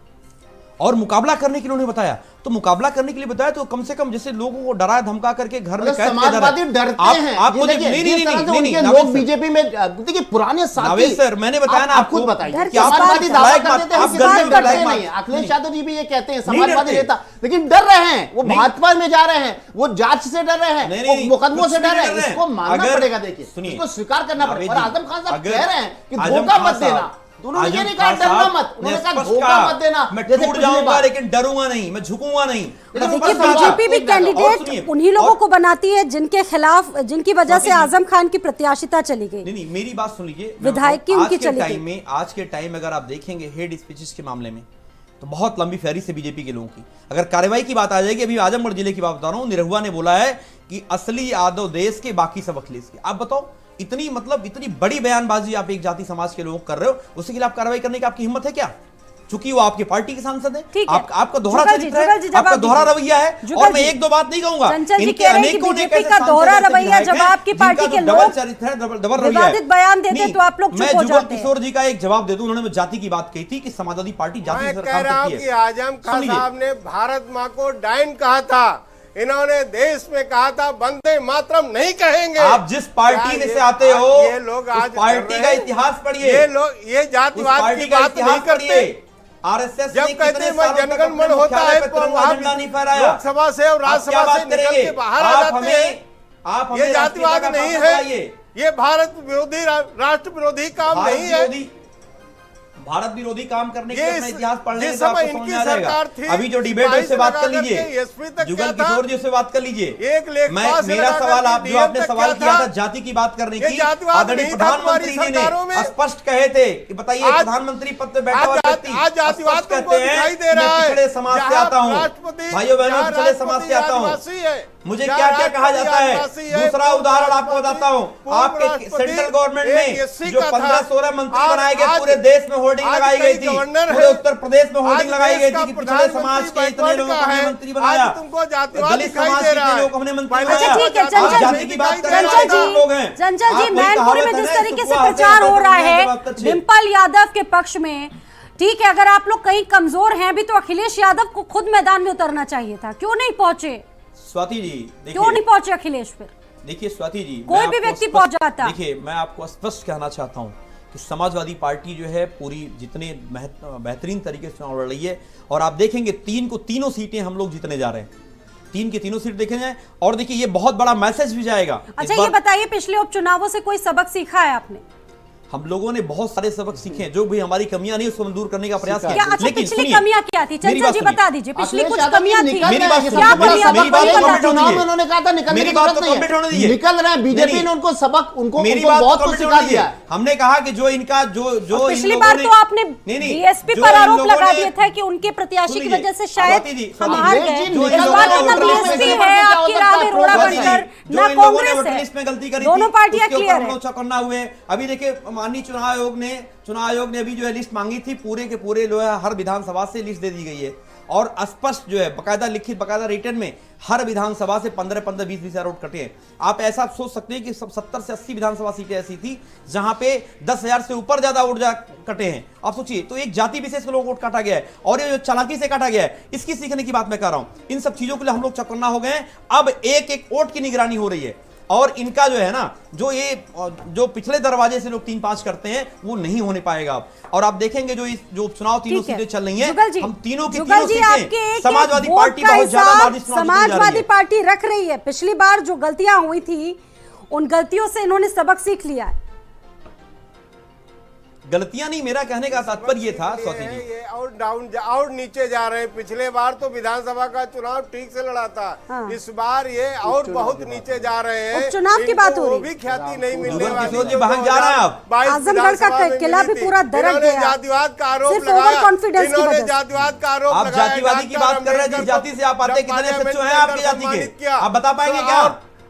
और मुकाबला करने के लिए उन्होंने बताया, तो मुकाबला करने के लिए बताया तो कम से कम जैसे लोगों को डरा धमका करके घर में समाजवादी डरते हैं। आपको नहीं लोग बीजेपी में, देखिए पुराने साथी सर, मैंने बताया ना, आप खुद बताइए, समाजवादी दावा कर देते हैं, अखिलेश यादव जी भी ये कहते हैं समाजवादी नेता, लेकिन डर रहे हैं, वो भाजपा में जा रहे हैं, वो जांच से डर रहे हैं, वो मुकदमों से डर रहे हैं। इसको मानना पड़ेगा, देखिए इसको स्वीकार करना पड़ेगा। और आजम खान साहब कह रहे हैं कि धोखा मत देना, उन्होंने ये नहीं कहा डरना मत, उन्होंने कहा धोखा मत देना। मैं टूट जाऊंगा लेकिन डरूंगा नहीं, मैं झुकूंगा नहीं। देखिए बीजेपी भी कैंडिडेट उन्हीं लोगों को बनाती है जिनके खिलाफ, जिनकी वजह से आजम खान की प्रत्याशिता चली गई। नहीं, मेरी बात सुन लीजिए, विधायक की उनकी चली गई। आज के टाइम में अगर आप देखेंगे हेड स्पीचेस के मामले में तो बहुत लंबी फहरिस्त है बीजेपी के लोगों की। अगर कार्रवाई की बात आ जाएगी, अभी आजमगढ़ जिले की बात बता रहा हूं, निरहुआ ने बोला है कि असली यादव देश के, बाकी सब अखिलेश के। आप बताओ, इतनी बड़ी बयानबाजी आप एक जाति समाज के लोग कर रहे हो, उसके खिलाफ कार्रवाई करने की आपकी हिम्मत है क्या? चूंकि वो आपकी पार्टी के सांसद है, आपका दोहरा चरित्र है, आपका दोहरा रवैया है। और मैं एक दो बात नहीं कहूंगा, इनके अनेकों का दोहरा रवैया, जब आपकी पार्टी के लोग चरित्र है, डबल रवैया है, बयान देते तो आप लोग चुप हो जाते हैं। किशोर जी का एक जवाब दे दूं, उन्होंने जाति की बात कही थी कि समाजवादी पार्टी जाति से कह रहा हूं कि आजम खान साहब ने भारत माँ को डायन कहा था, इन्होंने देश में कहा था वंदे मातरम नहीं कहेंगे। आप जिस पार्टी में से आते हो, ये लोग आज पार्टी का इतिहास पढ़िए, ये लोग ये जातिवाद की बात नहीं करते। आरएसएस जब कहते हैं जनगण मन होता है तो लोकसभा से और राज्यसभा से निकल के बाहर आ जाते हैं। ये जातिवाद नहीं है, ये भारत विरोधी, राष्ट्र विरोधी काम नहीं है, भारत विरोधी काम करने के अपना इतिहास पढ़ने जिस समय इनकी सरकार थी, अभी जो डिबेट है उससे बात कर लीजिए, जुगल किशोर जी से बात कर लीजिए। मेरा सवाल, आप जो आपने सवाल किया था जाति की बात करने की, आदरणीय प्रधानमंत्री जी ने स्पष्ट कहे थे कि बताइए प्रधानमंत्री पद पे बैठा हुआ व्यक्ति कहते हैं पिछड़े समाज से आता हूँ, भाइयों बहनों पिछड़े समाज से आता हूँ, मुझे क्या क्या कहा जाता है। दूसरा उदाहरण आपको बताता हूँ, आपके सेंट्रल गवर्नमेंट में जो 15-16 मंत्री बनाए गए, पूरे देश में होर्डिंग लगाई गई थी, पूरे उत्तर प्रदेश में होर्डिंग लगाई गई थी कि पिछड़े समाज के इतने लोगों को हमने मंत्री बनाया, दलित समाज के इतने लोग हमने मंत्री बनाया। ठीक है जाति की बात कर रहे हैं लोग हैं। चंचल जी, मैनपुरी में जिस तरीके से प्रचार हो रहा है डिम्पल यादव के पक्ष में, ठीक है, अगर आप लोग कहीं कमजोर हैं भी तो अखिलेश यादव को खुद मैदान में उतरना चाहिए था, क्यों नहीं पहुंचे? स्वाति जी क्यों नहीं पहुंचे अखिलेश? फिर देखिए स्वाति जी, कोई भी व्यक्ति पहुंच जाता। देखिए मैं आपको स्पष्ट कहना चाहता हूं कि समाजवादी पार्टी जो है पूरी जितने बेहतरीन तरीके से चुनाव लड़ रही है, और आप देखेंगे तीनों सीटें हम लोग जीतने जा रहे हैं, 3 की 3 सीट देखे जाए। और देखिए ये बहुत बड़ा मैसेज भी जाएगा। अच्छा ये बताइए, पिछले उपचुनावों से कोई सबक सीखा है आपने? हम लोगों ने बहुत सारे सबक सीखे हैं, जो भी हमारी कमियां नहीं उसको हम दूर करने का प्रयास किया। अच्छा, पिछली कमियां क्या थी? चंचल जी बता दीजिए, पिछली कुछ कमियां थी। मेरी बात चुनाव में उन्होंने कहा था निकलने की जरूरत नहीं है, निकल रहे हैं। बीजेपी ने उनको सबक, उनको बहुत कुछ सिखा दिया। हमने कहा कि जो इनका जो पिछली बार तो आपने बीएसपी पर आरोप लगा दिया था कि उनके प्रत्याशी की वजह से शायद हम हार गए। इस बार ना बीएसपी है आपकी राह में रोड़ा बनकर, ना कांग्रेस है, दोनों पार्टियां क्लियर है। चौकन्ना हुए। अभी देखिए माननीय चुनाव आयोग ने अभी जो है लिस्ट मांगी थी, पूरे के पूरे जो है हर विधानसभा से लिस्ट दे दी गई है, और स्पष्ट जो है बकायदा लिखित बकायदा रिटर्न में हर विधानसभा से 15-15, 20-20 हजार वोट कटे हैं। आप ऐसा सोच सकते हैं कि 70 से 80 विधानसभा सीटें ऐसी थी जहां पे 10,000 से ऊपर ज्यादा वोट कटे हैं। आप सोचिए, तो एक जाति विशेष के लोग वोट काटा गया है, और ये जो चालाकी से काटा गया है, इसकी सीखने की बात मैं कर रहा हूं। इन सब चीजों के लिए हम लोग चौकन्ना हो गए हैं। अब एक एक वोट की निगरानी हो रही है, और इनका जो है ना जो पिछले दरवाजे से लोग 3-5 करते हैं वो नहीं होने पाएगा अब। और आप देखेंगे जो उपचुनाव तीनों सीटें चल रही हैं, हम तीनों की तीनों सीटें समाजवादी पार्टी बहुत ज्यादा समाजवादी पार्टी रख रही है। पिछली बार जो गलतियां हुई थी उन गलतियों से इन्होंने सबक सीख लिया है। गलतियां नहीं, मेरा कहने का तात्पर्य ये था स्वाति जी, ये और नीचे जा रहे हैं। पिछले बार तो विधानसभा का चुनाव ठीक से लड़ा था, इस बार ये और बहुत नीचे जा रहे हैं। चुनाव की बात हो रही है, वो भी ख्याति नहीं मिलने वाली। किशोर जी भाग जा रहे हैं आप। आजमगढ़ का किला भी पूरा दरक गया। जातिवाद का आरोप सिर्फ लगाया, ओवर कॉन्फिडेंस की वजह से। जातिवाद का आरोप आप जातिवादी की बात कर रहे हैं, जिस जाति से आप आते कितने सच्चो हैं आपकी जाति के, आप बता पाएंगे क्या?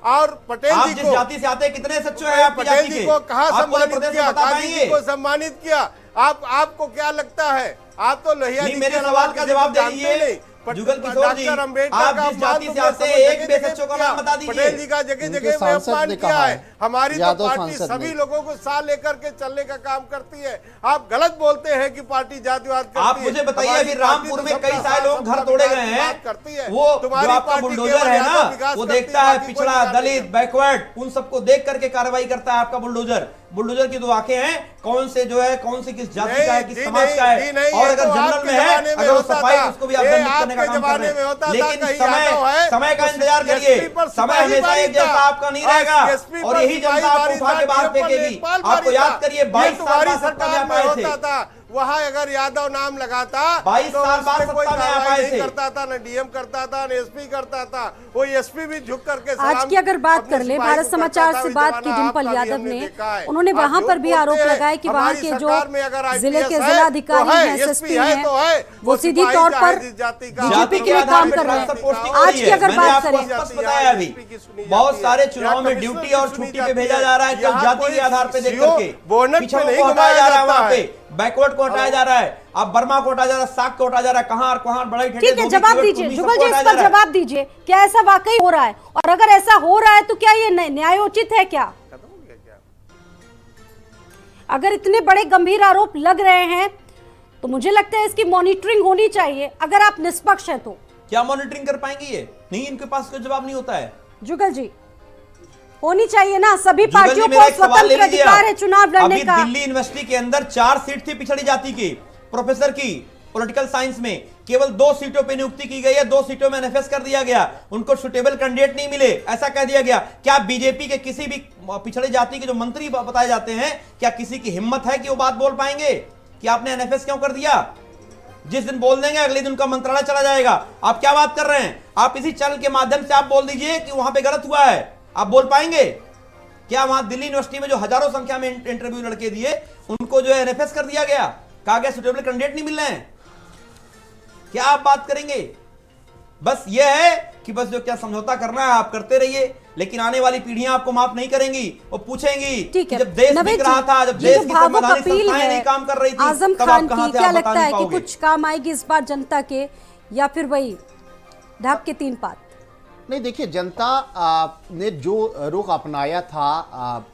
और पटेल आप जी जिस को, जाति से आते कितने सच्चो हैं आपकी जाति पटेल के, जी को कहाँ सम्मानित किया, बता गांधी जी पाएंगे? को सम्मानित किया। आपको क्या लगता है? आप तो लोहिया नहीं, मेरे सवाल का जवाब दीजिए जुगल किशोर जी, आप जिस जाति से आते हैं एक बेसच्चों का नाम बता दीजिए। पटेल जी का जगह जगह में अपमान किया है। हमारी तो पार्टी सभी लोगों को साथ लेकर के चलने का काम करती है। आप गलत बोलते हैं कि पार्टी जातिवाद करती है। आप मुझे बताइए, अभी रामपुर में कई सारे लोग घर तोड़े गए हैं, वो जो आपका बुलडोजर है ना, वो देखता है पिछड़ा, दलित, बैकवर्ड, उन सबको देख करके कार्रवाई करता है आपका बुलडोजर की 2 आंखें हैं, कौन से जो है कौन से किस जाति का है, किस समाज का है, और अगर जनरल में है, अगर वो सफाई उसको भी आप दंडित करने का काम कर रहे हैं। लेकिन समय का इंतजार करिए, समय हमेशा एक जैसा आपका नहीं रहेगा, और यही जनता आपको उठा के बाहर फेंकेगी। आपको याद करिए 22 साल बाद सत्ता में आप आए थे, वहाँ अगर यादव नाम लगाता 22 साल बाद कोई सत्ता में आप आए थे, करता था, न डीएम करता था, न एसपी करता था। वो एसपी भी झुक करके आज की अगर बात कर ले, भारत समाचार से बात की डिम्पल यादव ने, उन्होंने वहां पर भी आरोप लगाया कि वहां के जो जिले के जिलाधिकारी हैं, एसएसपी हैं, वो सीधी तौर पर बीजेपी के लिए काम कर रहे हैं। आज की अगर बात करें, बताया अभी बहुत सारे चुनाव में ड्यूटी और छुट्टी पे भेजा जा रहा है, केवल जाति के आधार पे देख करके पिछड़ों को हटाया जा रहा है, वहाँ पे बैकवर्ड को हटाया जा रहा है, अब बर्मा को हटाया जा रहा है, साग को हटाया जा रहा है, कहां बड़ाई ठेके। ठीक है, जवाब दीजिए जुगल जी, इस पर जवाब दीजिए, क्या ऐसा वाकई हो रहा है? और अगर ऐसा हो रहा है तो क्या ये न्यायोचित है? क्या अगर इतने बड़े गंभीर आरोप लग रहे हैं तो मुझे लगता है इसकी मॉनिटरिंग होनी चाहिए। अगर आप निष्पक्ष हैं तो क्या मॉनिटरिंग कर पाएंगे? ये नहीं, इनके पास कोई जवाब नहीं होता है। जुगल जी, होनी चाहिए ना, सभी पार्टियों को स्वतंत्र अधिकार है चुनाव लड़ने का। दिल्ली यूनिवर्सिटी के अंदर 4 सीट थी पिछड़ी जाति की, प्रोफेसर की पॉलिटिकल साइंस में, केवल 2 सीटों पे नियुक्ति की गई है, 2 सीटों में एनएफएस कर दिया गया, उनको सुटेबल कैंडिडेट नहीं मिले, ऐसा कह दिया गया। क्या बीजेपी के किसी भी पिछड़ी जाति के जो मंत्री बताए जाते हैं, क्या किसी की हिम्मत है कि वो बात बोल पाएंगे कि आपने एनएफएस क्यों कर दिया? जिस दिन बोल देंगे अगले दिन उनका मंत्रालय चला जाएगा। आप क्या बात कर रहे हैं? आप इसी चैनल के माध्यम से आप बोल दीजिए कि वहां पे गलत हुआ है, आप बोल पाएंगे क्या? वहां दिल्ली यूनिवर्सिटी में जो हजारों संख्या में इंटरव्यू लड़के दिए, उनको जो है एनएफएस कर दिया गया, कहा गया सुटेबल कैंडिडेट नहीं मिल रहे हैं, क्या आप बात करेंगे? बस ये है कि बस जो क्या समझौता करना है आप करते रहिए, लेकिन आने वाली पीढ़ियां आपको माफ नहीं करेंगी। वो पूछेंगी ठीक कि है, जब देश बिक रहा था, जब देश की संवैधानिक संस्थाएं नहीं काम कर रही थी, आजम तब खान आप कहां की से क्या आप बता लगता नहीं है कि पाओगे? कुछ काम आएगी इस बार जनता के, या फिर वही ढाक के तीन पात? नहीं, देखिए, जनता ने जो रुख अपनाया था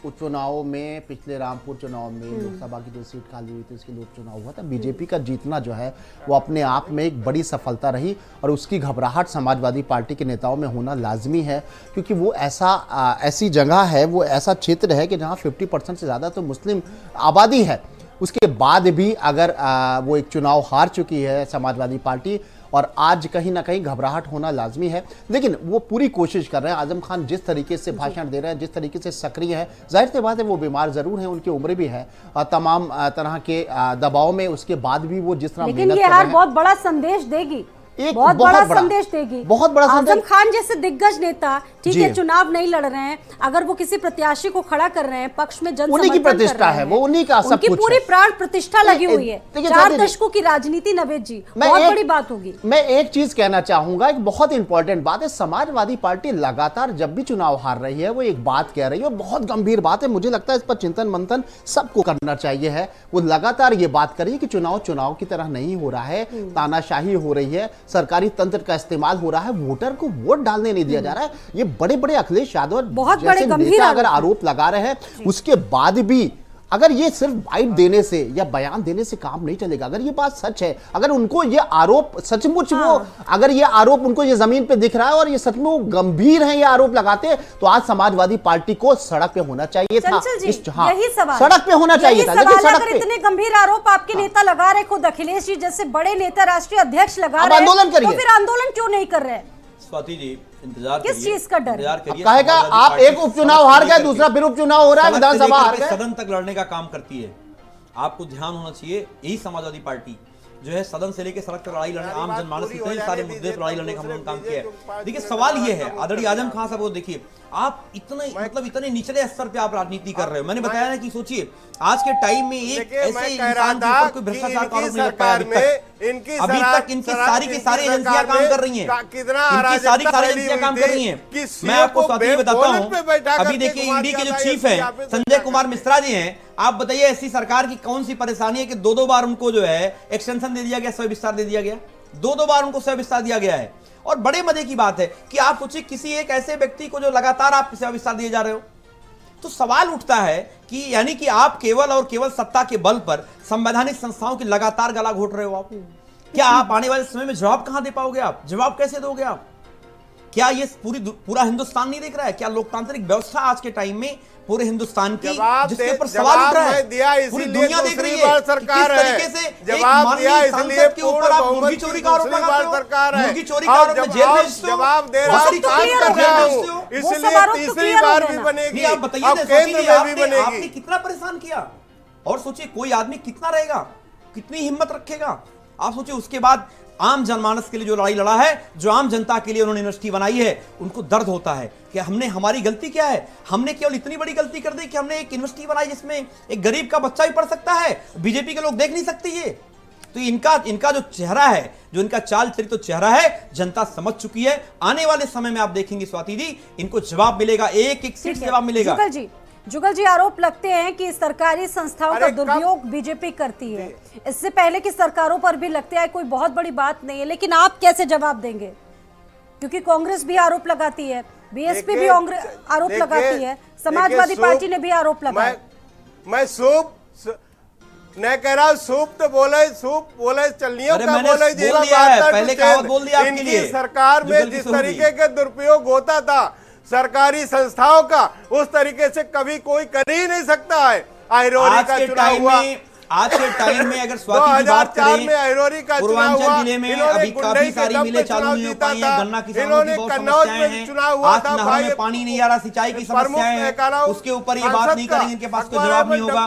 उपचुनाव में, पिछले रामपुर चुनाव में लोकसभा की जो सीट खाली हुई थी उसके लिए उपचुनाव हुआ था, बीजेपी का जीतना जो है वो अपने आप में एक बड़ी सफलता रही, और उसकी घबराहट समाजवादी पार्टी के नेताओं में होना लाजमी है, क्योंकि वो ऐसी जगह है, वो ऐसा क्षेत्र है कि जहाँ 50% से ज़्यादा तो मुस्लिम आबादी है। उसके बाद भी अगर वो एक चुनाव हार चुकी है समाजवादी पार्टी, और आज कहीं ना कहीं घबराहट होना लाजमी है, लेकिन वो पूरी कोशिश कर रहे हैं। आजम खान जिस तरीके से भाषण दे रहे हैं, जिस तरीके से सक्रिय है, जाहिर सी बात है वो बीमार जरूर हैं, उनकी उम्र भी है, तमाम तरह के दबाव में, उसके बाद भी वो जिस तरह लेकिन मेहनत ये कर रहे हार हैं, बहुत बड़ा संदेश देगी, एक बहुत बड़ा संदेश देगी। बहुत बड़ा संदेश। आजम खान जैसे दिग्गज नेता, ठीक जी। है, चुनाव नहीं लड़ रहे हैं, अगर वो किसी प्रत्याशी को खड़ा कर रहे हैं, पक्ष में जन उन्हीं की समर्थन कर प्रतिष्ठा रहे है, हैं, वो उन्हीं का सब उनकी कुछ पूरी है। प्राण प्रतिष्ठा लगी हुई है। देखिए, 4 दशकों की राजनीति, नवेद जी, बहुत बड़ी बात होगी। मैं एक चीज कहना चाहूंगा, एक बहुत इंपॉर्टेंट बात है। समाजवादी पार्टी लगातार जब भी चुनाव हार रही है, वो एक बात कह रही है, बहुत गंभीर बात है, मुझे लगता है इस पर चिंतन मंथन सबको करना चाहिए है। वो लगातार ये बात कर रही है कि चुनाव की तरह नहीं हो रहा है, तानाशाही हो रही है, सरकारी तंत्र का इस्तेमाल हो रहा है, वोटर को वोट डालने नहीं दिया जा रहा है। ये बड़े बड़े अखिलेश यादव बहुत बड़े जैसे गंभीर नेता अगर आरोप लगा रहे हैं, उसके बाद भी अगर ये सिर्फ बाइट देने से या बयान देने से काम नहीं चलेगा। अगर ये बात सच है, अगर उनको ये आरोप सचमुच वो, अगर ये आरोप उनको ये जमीन पे दिख रहा है और ये सच में वो गंभीर है, ये आरोप लगाते, तो आज समाजवादी पार्टी को सड़क पे होना चाहिए था। यही सवाल, सड़क पे होना चाहिए था। लेकिन सड़क पे इतने गंभीर आरोप आपके नेता लगा रहे, खुद अखिलेश जी जैसे बड़े नेता, राष्ट्रीय अध्यक्ष लगा रहे हैं, आंदोलन करिए, तो फिर आंदोलन क्यों नहीं कर रहे? स्वाति जी, इंतजार किस करिए, चीज का डर? इंतजार करिए। कहेगा आप एक उपचुनाव हार गए, दूसरा फिर उपचुनाव हो रहा है, विधानसभा हार गए। सदन तक लड़ने का काम करती है। आपको ध्यान होना चाहिए, यही समाजवादी पार्टी जो है सदन से लेकर सड़क तक लड़ाई लड़ने, आम जनमानस के कई सारे मुद्दे पर लड़ाई लड़ने का हम लोगों ने काम किया है। देखिए, सवाल ये है, आदरणीय आजम खान साहब, वो देखिए, आप इतने निचले स्तर पे आप राजनीति कर रहे हो। मैंने बताया ना कि सोचिए, आज के टाइम में एक ऐसे इंसान के ऊपर कोई भ्रष्टाचार का आरोप नहीं लग पाया अभी तक इनकी सारी की सारी एजेंसियां काम कर रही हैं, इनकी सारी एजेंसियां काम कर रही हैं। मैं आपको स्वाति बताता हूं, अभी देखिए ईडी के जो चीफ हैं संजय कुमार मिश्रा जी हैं, आप बताइए ऐसी सरकार की कौन सी परेशानी है कि 2-2 बार उनको जो है एक्सटेंशन दे दिया गया, सेवा विस्तार दे दिया गया, 2-2 बार उनको सेवा विस्तार दिया गया है। और बड़े मजे की बात है कि आप सोचिए किसी एक ऐसे व्यक्ति को जो लगातार आप सेवा विस्तार दिए जा रहे हो, तो सवाल उठता है कि यानी कि आप केवल और केवल सत्ता के बल पर संवैधानिक संस्थाओं की लगातार गला घोट रहे हो। आप क्या आप आने वाले समय में जवाब कहां दे पाओगे? आप जवाब कैसे दोगे? आप क्या ये पूरा हिंदुस्तान नहीं देख रहा है? क्या लोकतांत्रिक व्यवस्था आज के टाइम में पूरे हिंदुस्तान की, जिसके ऊपर सवाल उठ रहा है, पूरी दुनिया देख रही है सरकार किस तरीके से एक माननीय सांसद के ऊपर आप मुर्गी चोरी का आरोप लगाते हो, मुर्गी चोरी का आरोप में जेल भेजते हो, इसलिए तीसरी बार भी बनेगी। आप बताइए आपने कितना परेशान किया, और सोचिए कोई आदमी कितना रहेगा, कितनी हिम्मत रखेगा। आप सोचिए उसके बाद आम जनमानस के लिए जो लड़ाई लड़ा है, जो आम जनता के लिए उन्होंने यूनिवर्सिटी बनाई है, उनको दर्द होता है कि हमने, हमारी गलती क्या है, हमने केवल इतनी बड़ी गलती कर दी कि हमने एक यूनिवर्सिटी बनाई जिसमें एक गरीब का बच्चा भी पढ़ सकता है, बीजेपी के लोग देख नहीं सकते। ये तो इनका जो चेहरा है, जो इनका चाल चरित्र चेहरा है, जनता समझ चुकी है। आने वाले समय में आप देखेंगे स्वाति जी, इनको जवाब मिलेगा, एक एक सीट से जवाब मिलेगा। जुगल जी, आरोप लगते हैं कि सरकारी संस्थाओं का दुरुपयोग बीजेपी करती है, इससे पहले की सरकारों पर भी लगता है कोई बहुत बड़ी बात नहीं है, लेकिन आप कैसे जवाब देंगे? क्योंकि कांग्रेस भी आरोप लगाती है, बीएसपी भी आरोप लगाती है, समाजवादी पार्टी ने भी आरोप लगाया। मैं सूप नहीं कह रहा, सूप बोले चलनियों का बोले पहले कहावत बोल दिया आपके लिए। सरकार में जिस तरीके के दुरुपयोग होता था सरकारी संस्थाओं का, उस तरीके से कभी कोई कर ही नहीं सकता है। आइरोरी का चुनाव हुआ, आज के टाइम में अगर स्वाति की बात करें, पूर्वांचल जिले में अभी काफी सारी मिलें चालू नहीं हो पाई हैं, गन्ना किसानों की बहुत समस्याएं हैं, आज नहरों में पानी नहीं आ रहा, सिंचाई की समस्याएं हैं, उसके ऊपर ये बात नहीं करेंगे, इनके पास कोई जवाब नहीं होगा।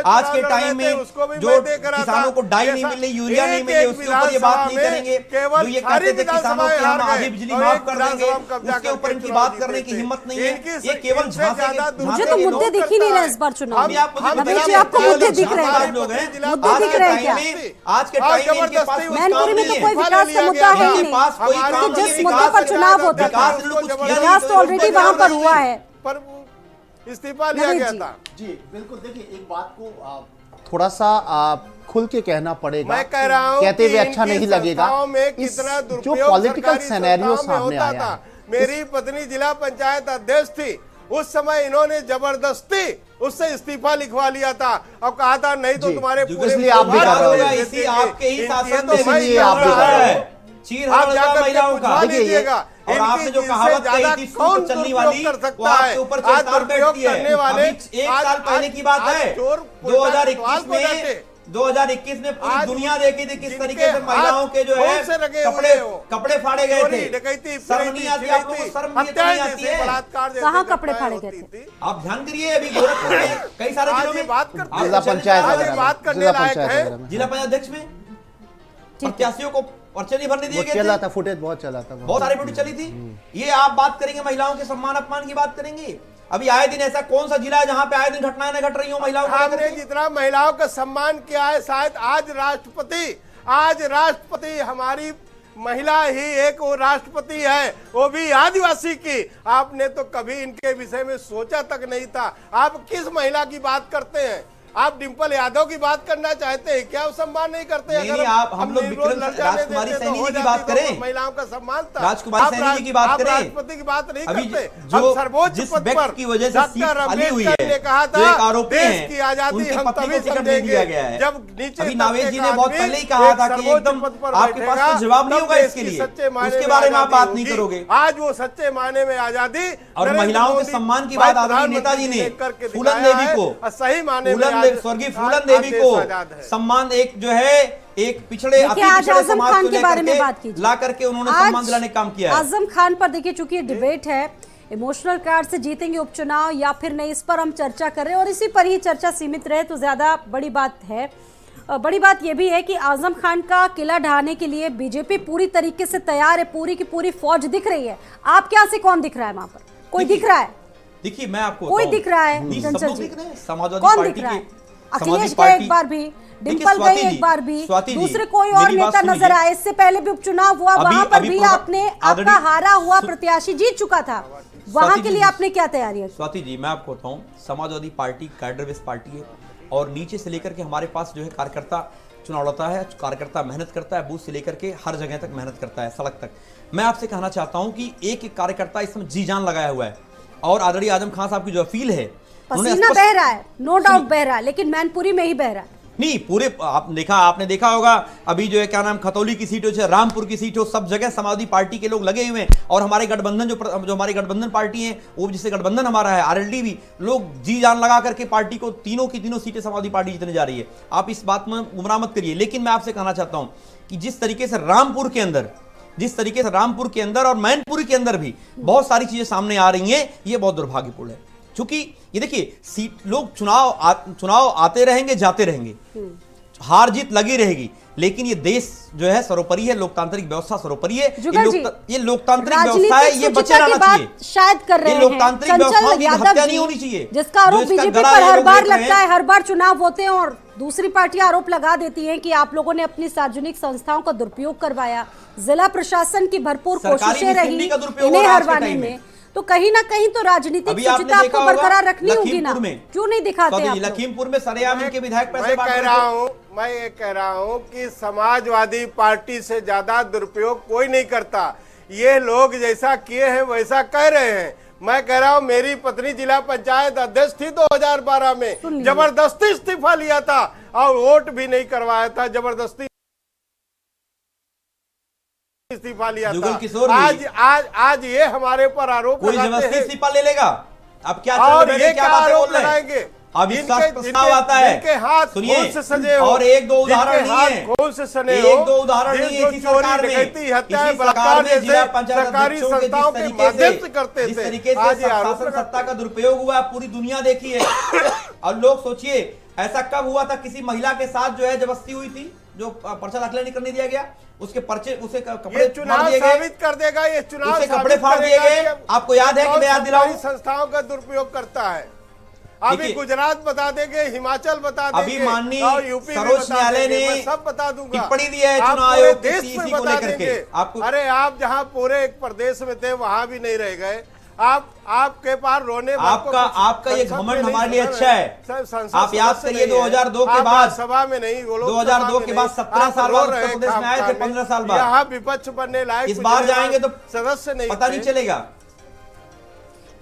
आज के टाइम में जो किसानों को डाई नहीं मिल रही, यूरिया नहीं मिल रही, उसके ऊपर ये बात नहीं करेंगे। जो ये कहते थे किसानों के हम आधी बिजली माफ कर देंगे, उसके ऊपर इनकी बात करने की हिम्मत नहीं है। ये केवल मुझे तो मुद्दे दिख ही नहीं रहे इस बार चुनाव में। आपको मुद्दे दिख रहे हैं? हैं। जिला मुद्दे आज दिख के रहे हैं टाइम क्या? में आज के टाइम में इनके पास कोई काम मैनपुरी में नहीं तो है। कोई विकास का मुद्दा है ही इनके पास कोई नहीं, काम क्योंकि नहीं है। जिस मुद्दे पर चुनाव होता था विकास ने कुछ किया नहीं, विकास तो ऑलरेडी वहां पर हुआ है। पर इस्तीफा लिया नवीन गया जी। था। जी बिल्कुल, देखिए एक बात को थोड़ा सा खुल के कहना पड़ेगा। मैं कह रहा हूं कहते हुए कि अच्छा इनकी नहीं लगेगा। संस्थाओं में इस कितना जो दुरुपयोग पॉलिटिकल सरकारी सिनेरियो संस्थाओं में सामने होता आया था। है, मेरी पत्नी जिला पंचायत अध्यक्ष थी, उस समय इन्होंने जबरदस्ती उससे इस्तीफा लिखवा लिया था और कहा था नहीं तो जी, तुम्हारे पूरे इसलिए आप भी कर रहे हो। इसी आपके ही शासन में इसीलिए आप भी कर रहे हो। चीर आप हड़ता जाकर महिलाओं के का। पूछवा देखिए, लीजिएगा, और इनकी आपने जो जिनसे कहावत कही ज्यादा थी कौन सूत्र चलने दुरुपयोग वाली, कर वो सकता है? आपके ऊपर आज 6 साल दुरुपयोग बैठती है। करने वाले अभी 1 साल पहले की बात है, 2021 में पूरी दुनिया देखी थी किस तरीके से महिलाओं के जो है कपड़े फाड़े गए थे। शर्म नहीं आती आपको? शर्म नहीं आती है? कहाँ कपड़े फाड़े गए थे? आप ध्यान करिए, अभी गोरखपुर में कई सारे जिलों में बात करते आप जिला चले पंचायत जाओ, वगैरह में, बात करने जिला लायक पंचायत है। वगैरह में। जिला पंचायत अध्यक्ष में प्रत्याशियों को पर्चे नहीं भरने दिए वो गए चला थे। था, फुटेज बहुत चला था। बहुत सारी वीडियो चली थी। ये आप बात करेंगे महिलाओं के सम्मान अपमान की बात करेंगे? अभी आए दिन ऐसा कौन सा जिला है जहां पे आए दिन घटनाएं न घट रही हो महिलाओं को लेकर हमने के? जितना महिलाओं का सम्मान किया है, शायद आज राष्ट्रपति हमारी महिला ही एक वो राष्ट्रपति है, वो भी आदिवासी की। आपने तो कभी इनके विषय में सोचा तक नहीं था। आप किस महिला की बात करते हैं? आप डिंपल यादव की बात करना चाहते हैं क्या? वो सम्मान नहीं करते? नहीं, नहीं, आप हम लोग विक्रम राजकुमारी सैनी जी की बात करें, महिलाओं का सम्मान था। राजकुमारी सैनी जी की बात करें, राष्ट्रपति की बात नहीं अभी करते। जो हम सर्वोच्च जिस पद व्यक्ति पर की वजह से सीट डॉक्टर खाली हुई अम्बेडकर है, ने कहा जो था एक आरोपी देश हैं, की आजादी उनकी हम पत्नी तभी को टिकट नहीं दिया गया है। जब नीचे अभी नावेद तबके जी का ने बहुत आदमी पहले ही कहा एक था कि सर्वोच्च एकदम पद पर आपके पास बैठेगा, तो जवाब नहीं तब होगा देश इसके की लिए, सच्चे मायने उसके में बारे में आप बात आजादी नहीं होगी। करोगे। आज वो सच्चे मायने में आजादी और नरेंद्र महिलाओं के मोदी सम्मान की भाई बात आदरणीय प्रधानमंत्री नेताजी ने करके फूलन दिखाया देवी है, को, और सही माने में स्वर्गीय फूलन देवी देश को आजाद है। सम्मान एक जो है एक पिछड़े अति आज पिछड़े आजम समाज खान को के बारे में बात कीजिए। ला करके उन्होंने सम्मान दिलाने का काम किया है। आजम खान पर देखिए, चूंकि ये डिबेट है, इमोशनल कार्ड से जीतेंगे उपचुनाव या फिर नहीं, इस पर हम चर्चा कर रहे हैं और इसी पर ही चर्चा सीमित रहे तो ज्यादा बड़ी बात है। बड़ी बात यह भी है कि आजम खान का किला ढहाने के लिए बीजेपी पूरी तरीके से तैयार है, पूरी की पूरी फौज दिख रही है। आप क्या से कौन दिख रहा है वहां पर? कोई दिख रहा है? देखिए मैं आपको कोई बताऊं, दिख रहा है? नहीं, चंचल सब लोग जी, दिख रहे हैं। समाजवादी कौन पार्टी दिख रहा है? के अखिलेश गए एक बार भी, डिंपल गई एक बार भी, दूसरे कोई और नेता नजर आए। इससे पहले भी उपचुनाव हुआ, वहां पर भी आपने आपका हारा हुआ प्रत्याशी जीत चुका था, वहां के लिए आपने क्या तैयारी है? स्वाति जी मैं आपको बताऊं, Samajwadi party cadre based party है और नीचे से लेकर के हमारे पास जो है कार्यकर्ता चुनाव लड़ता है, कार्यकर्ता मेहनत करता है, बूथ से लेकर के हर जगह तक मेहनत करता है, सड़क तक। मैं आपसे कहना चाहता हूं कि एक एक कार्यकर्ता इसमें जी जान लगाया हुआ है और आदरणीय आजम खान साहब की जो अपील है, पसीना बह रहा है, नो डाउट बह रहा है, लेकिन मैनपुरी में ही बह रहा है। नहीं पूरे आपने देखा होगा अभी जो है क्या नाम खतौली की सीट हो, रामपुर की सीट हो, सब जगह समाजवादी पार्टी के लोग लगे हुए हैं और हमारे गठबंधन जो हमारे गठबंधन पार्टी है, वो जिससे गठबंधन हमारा है आरएलडी भी, लोग जी जान लगा करके पार्टी को तीनों की तीनों सीटें समाजवादी पार्टी जीतने जा रही है। आप इस बात में गुमराह मत करिए। लेकिन मैं आपसे कहना चाहता हूं कि जिस तरीके से रामपुर के अंदर और मैनपुरी के अंदर भी बहुत सारी चीजें सामने आ रही हैं, ये बहुत दुर्भाग्यपूर्ण है। क्योंकि ये देखिए सीट लोग चुनाव आते रहेंगे जाते रहेंगे, हार जीत लगी रहेगी, लेकिन ये देश जो है सर्वोपरि है, लोकतांत्रिक व्यवस्था सर्वोपरि है। ये लोकतांत्रिक व्यवस्था है, ये बचे रहना चाहिए। शायद कर रहे हैं लोकतांत्रिक व्यवस्था की हत्या नहीं होनी चाहिए, जिसका आरोप बीजेपी पर हर बार लगता है। हर बार चुनाव होते हैं और दूसरी पार्टी आरोप लगा देती है कि आप लोगों ने अपनी सार्वजनिक संस्थाओं का दुरुपयोग करवाया, जिला प्रशासन की भरपूर कोशिशें रही इन्हें हरवाने में। तो कहीं ना कहीं तो राजनीतिक शुचिता आपको बरकरार रखनी होगी ना, क्यों नहीं दिखाते आप? लखीमपुर में सरेआम के विधायक पैसे मैं ये कह रहा हूं कि समाजवादी पार्टी से ज्यादा दुरुपयोग कोई नहीं करता। ये लोग जैसा किए हैं वैसा कह रहे हैं। मैं कह रहा हूं मेरी पत्नी जिला पंचायत अध्यक्ष थी 2012 में, जबरदस्ती इस्तीफा लिया था और वोट भी नहीं करवाया था, जबरदस्ती इस्तीफा लिया था। आज ये हमारे ऊपर आरोप कोई जबरदस्ती इस्तीफा ले लेगा? अब क्या और ये क्या आरोप लगाएंगे? अविश्वास प्रस्ताव आता है, जिनके हाथ खून से सजे हो, और एक दो उदाहरण नहीं है, खून से सने हो, एक दो उदाहरण नहीं है, इसी सरकार में, हत्या बलात्कार जैसे सरकारी संस्थाओं के माध्यम से करते थे। जिस तरीके से शासन सत्ता का दुरुपयोग हुआ पूरी दुनिया देखी है। और लोग सोचिए ऐसा कब हुआ था किसी महिला के साथ जो है जबरदस्ती हुई थी, जो पर्चा दाखिला नहीं करने दिया गया, उसके पर्चे उसे कपड़े चुनाव साबित कर देगा, ये चुनाव कपड़े फाड़ दिए गए। आपको याद है कि मैं याद दिलाऊं, संस्थाओं का दुरुपयोग करता है। अभी देखिए, गुजरात बता देंगे, हिमाचल बता देंगे, अभी माननीय और यूपी भी सर्वोच्च बता न्यायालय देंगे, ने मैं सब बता दूंगा। टिप्पणी दी है आप चुनाव पूरे आयोग के देश CEC में को बता लेकर के। देंगे। आपको अरे आप जहाँ पूरे एक प्रदेश में थे वहां भी नहीं रह गए, आपके पास रोने आपका ये घमंड हमारे लिए अच्छा है। आप याद करिए 2002 के बाद, सभा में नहीं, वो लोग 2002 के बाद 17 साल बाद उत्तर प्रदेश में आए थे, 15 साल बाद यहाँ विपक्ष बनने लायक इस बार जाएंगे तो सदस्य नहीं, पता नहीं चलेगा।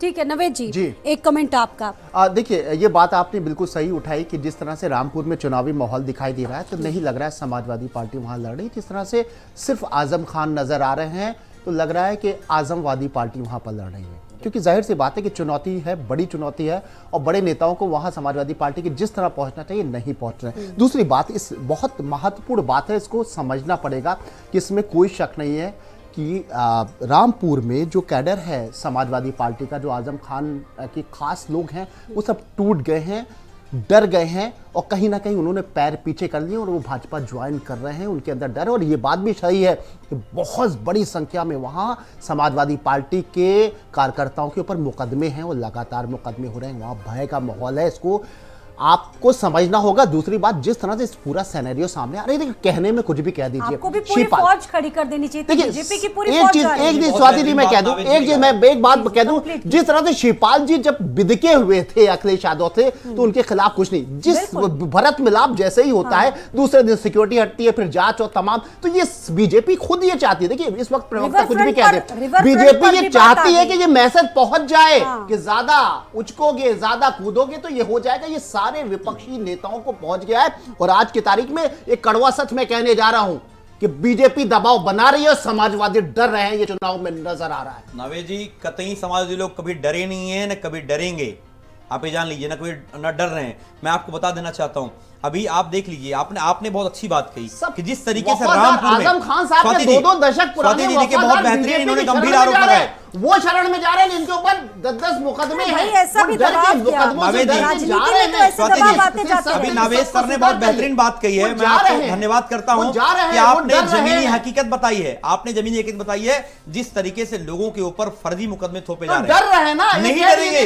ठीक है नवेद जी। जी, एक कमेंट आपका। देखिए, ये बात आपने बिल्कुल सही उठाई कि जिस तरह से रामपुर में चुनावी माहौल दिखाई दे रहा है तो नहीं लग रहा है समाजवादी पार्टी वहां लड़ रही। जिस तरह से सिर्फ आजम खान नजर आ रहे हैं तो लग रहा है कि आजमवादी पार्टी वहां पर लड़ रही है, क्योंकि जाहिर सी बात है कि चुनौती है, बड़ी चुनौती है और बड़े नेताओं को वहां समाजवादी पार्टी के जिस तरह पहुंचना चाहिए नहीं पहुंच रहे। दूसरी बात, इस बहुत महत्वपूर्ण बात है, इसको समझना पड़ेगा कि इसमें कोई शक नहीं है कि रामपुर में जो कैडर है समाजवादी पार्टी का, जो आजम खान के खास लोग हैं, वो सब टूट गए हैं, डर गए हैं और कहीं ना कहीं उन्होंने पैर पीछे कर लिए और वो भाजपा ज्वाइन कर रहे हैं। उनके अंदर डर है और ये बात भी सही है कि बहुत बड़ी संख्या में वहाँ समाजवादी पार्टी के कार्यकर्ताओं के ऊपर मुकदमे हैं और लगातार मुकदमे हो रहे हैं, वहाँ भय का माहौल है, इसको आपको समझना होगा। दूसरी बात, जिस तरह से इस पूरा सिनेरियो सामने, अरे देखिए, कहने में कुछ भी कह दीजिए, आपको भी पूरी फौज खड़ी कर देनी चाहिए, बीजेपी की पूरी एक फौज चीज जा रही है। एक चीज स्वाति जी मैं कह दूं, एक चीज मैं एक बात कह दूं, जिस तरह से शिवपाल जी जब बिदके हुए थे अखिलेश यादव से तो उनके खिलाफ कुछ नहीं, जिस भरत मिलाप जैसे ही होता है दूसरे दिन सिक्योरिटी हटती है, फिर जांच और तमाम, तो ये बीजेपी खुद ये चाहती है। देखिए, इस वक्त प्रवक्ता कुछ भी कह दे, बीजेपी ये चाहती है कि ये मैसेज पहुंच जाए कि ज्यादा उचकोगे, ज्यादा कूदोगे तो ये हो जाएगा। ये सारे विपक्षी नेताओं को पहुंच गया है और आज की तारीख में एक कड़वा सच मैं कहने जा रहा हूं कि बीजेपी दबाव बना रही है और समाजवादी डर रहे हैं, ये चुनाव में नजर आ रहा है। नवेद जी, कतई समाजवादी लोग कभी डरे नहीं है, न कभी डरेंगे, आप ये जान लीजिए, न डर रहे हैं। मैं आपको बता देना चाहता हूं, अभी आप देख लीजिए, आपने बहुत अच्छी बात कही कि जिस तरीके से रामपुर में आजम खान साहब के 2-2 दशक पुराने बहुत बेहतरीन इन्होंने गंभीर आरोप लगाए, वो शरण में जा रहे हैं, इनके ऊपर 10-10 मुकदमे हैं। ऐसा भी दबाव क्या? अभी नावेद सर ने बहुत बेहतरीन बात कही है, मैं आपको धन्यवाद करता हूं कि आपने जमीनी हकीकत बताई है, आपने जमीनी हकीकत बताई है, जिस तरीके से लोगों के ऊपर फर्जी मुकदमे थोपे जा रहे हैं। डर रहे हैं ना, नहीं डरेंगे,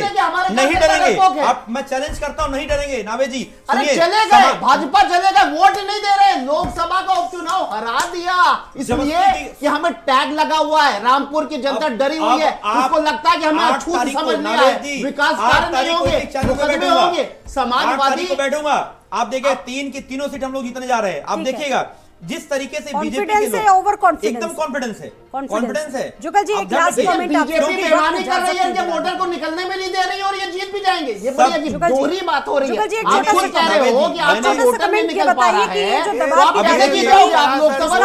नहीं डरेंगे, आप, मैं चैलेंज करता हूं, नहीं डरेंगे। नावेद जी सुनिए, भाजपा चलेगा, वोट नहीं दे रहे, लोकसभा का उपचुनाव हरा दिया, इसलिए कि हमें टैग लगा हुआ है, रामपुर की जनता डरी हुई है, उसको लगता है कि हमें अछूत समझ लिया है, विकास कार्य नहीं होंगे, मुकदमे होंगे, समाजवादी को बैठूंगा। आप देखिए, 3 की तीनों सीट हम लोग जीतने जा रहे हैं। आप देखिएगा जिस तरीके से बीजेपी के लोग ओवर कॉन्फिडेंस, एकदम कॉन्फिडेंस है। जुगल जी, एक लास्ट कमेंट आप बीजेपी बेईमानी कर रही है कि वोटर को निकलने में नहीं दे रही और ये जीत भी जाएंगे, ये बड़ी अजीब दोहरी बात हो रही है। आप खुद कह रहे हो कि आपका वोटर नहीं निकल पा रहा है, तो आप कैसे जीतोगे? आप लोकसभा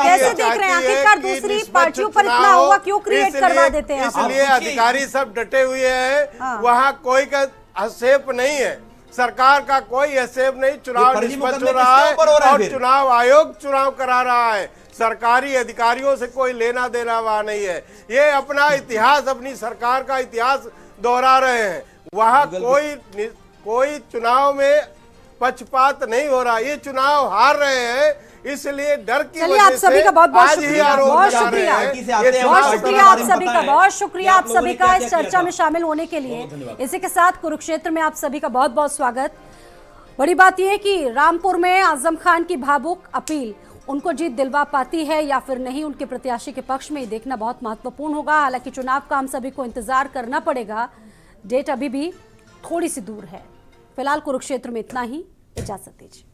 कैसे देख रहे हैं? आखिरकार दूसरी पार्टियों पर इतना हुआ क्यों क्रिएट करवा देते हैं? इसलिए अधिकारी सब डटे हुए हैं, वहाँ कोई का हस्तक्षेप नहीं है, सरकार का कोई हस्तक्षेप नहीं, चुनाव निष्पक्ष हो रहा है और चुनाव आयोग चुनाव करा रहा है, सरकारी अधिकारियों से कोई लेना देना वहां नहीं है। ये अपना इतिहास, अपनी सरकार का इतिहास दोहरा रहे हैं, वहां कोई चुनाव में पक्षपात नहीं हो रहा, ये चुनाव हार रहे हैं, इसलिए डर की वजह से आप सभी का बहुत बहुत शुक्रिया, बहुत शुक्रिया, आप सभी का बहुत शुक्रिया, आप सभी का इस चर्चा में शामिल होने के लिए। इसी के साथ कुरुक्षेत्र में आप सभी का बहुत बहुत स्वागत। बड़ी बात यह है कि रामपुर में आजम खान की भावुक अपील उनको जीत दिलवा पाती है या फिर नहीं, उनके प्रत्याशी के पक्ष में देखना बहुत महत्वपूर्ण होगा। हालांकि चुनाव का हम सभी को इंतजार करना पड़ेगा, डेट अभी भी थोड़ी सी दूर है। फिलहाल कुरुक्षेत्र में इतना ही, इजाजत दीजिए।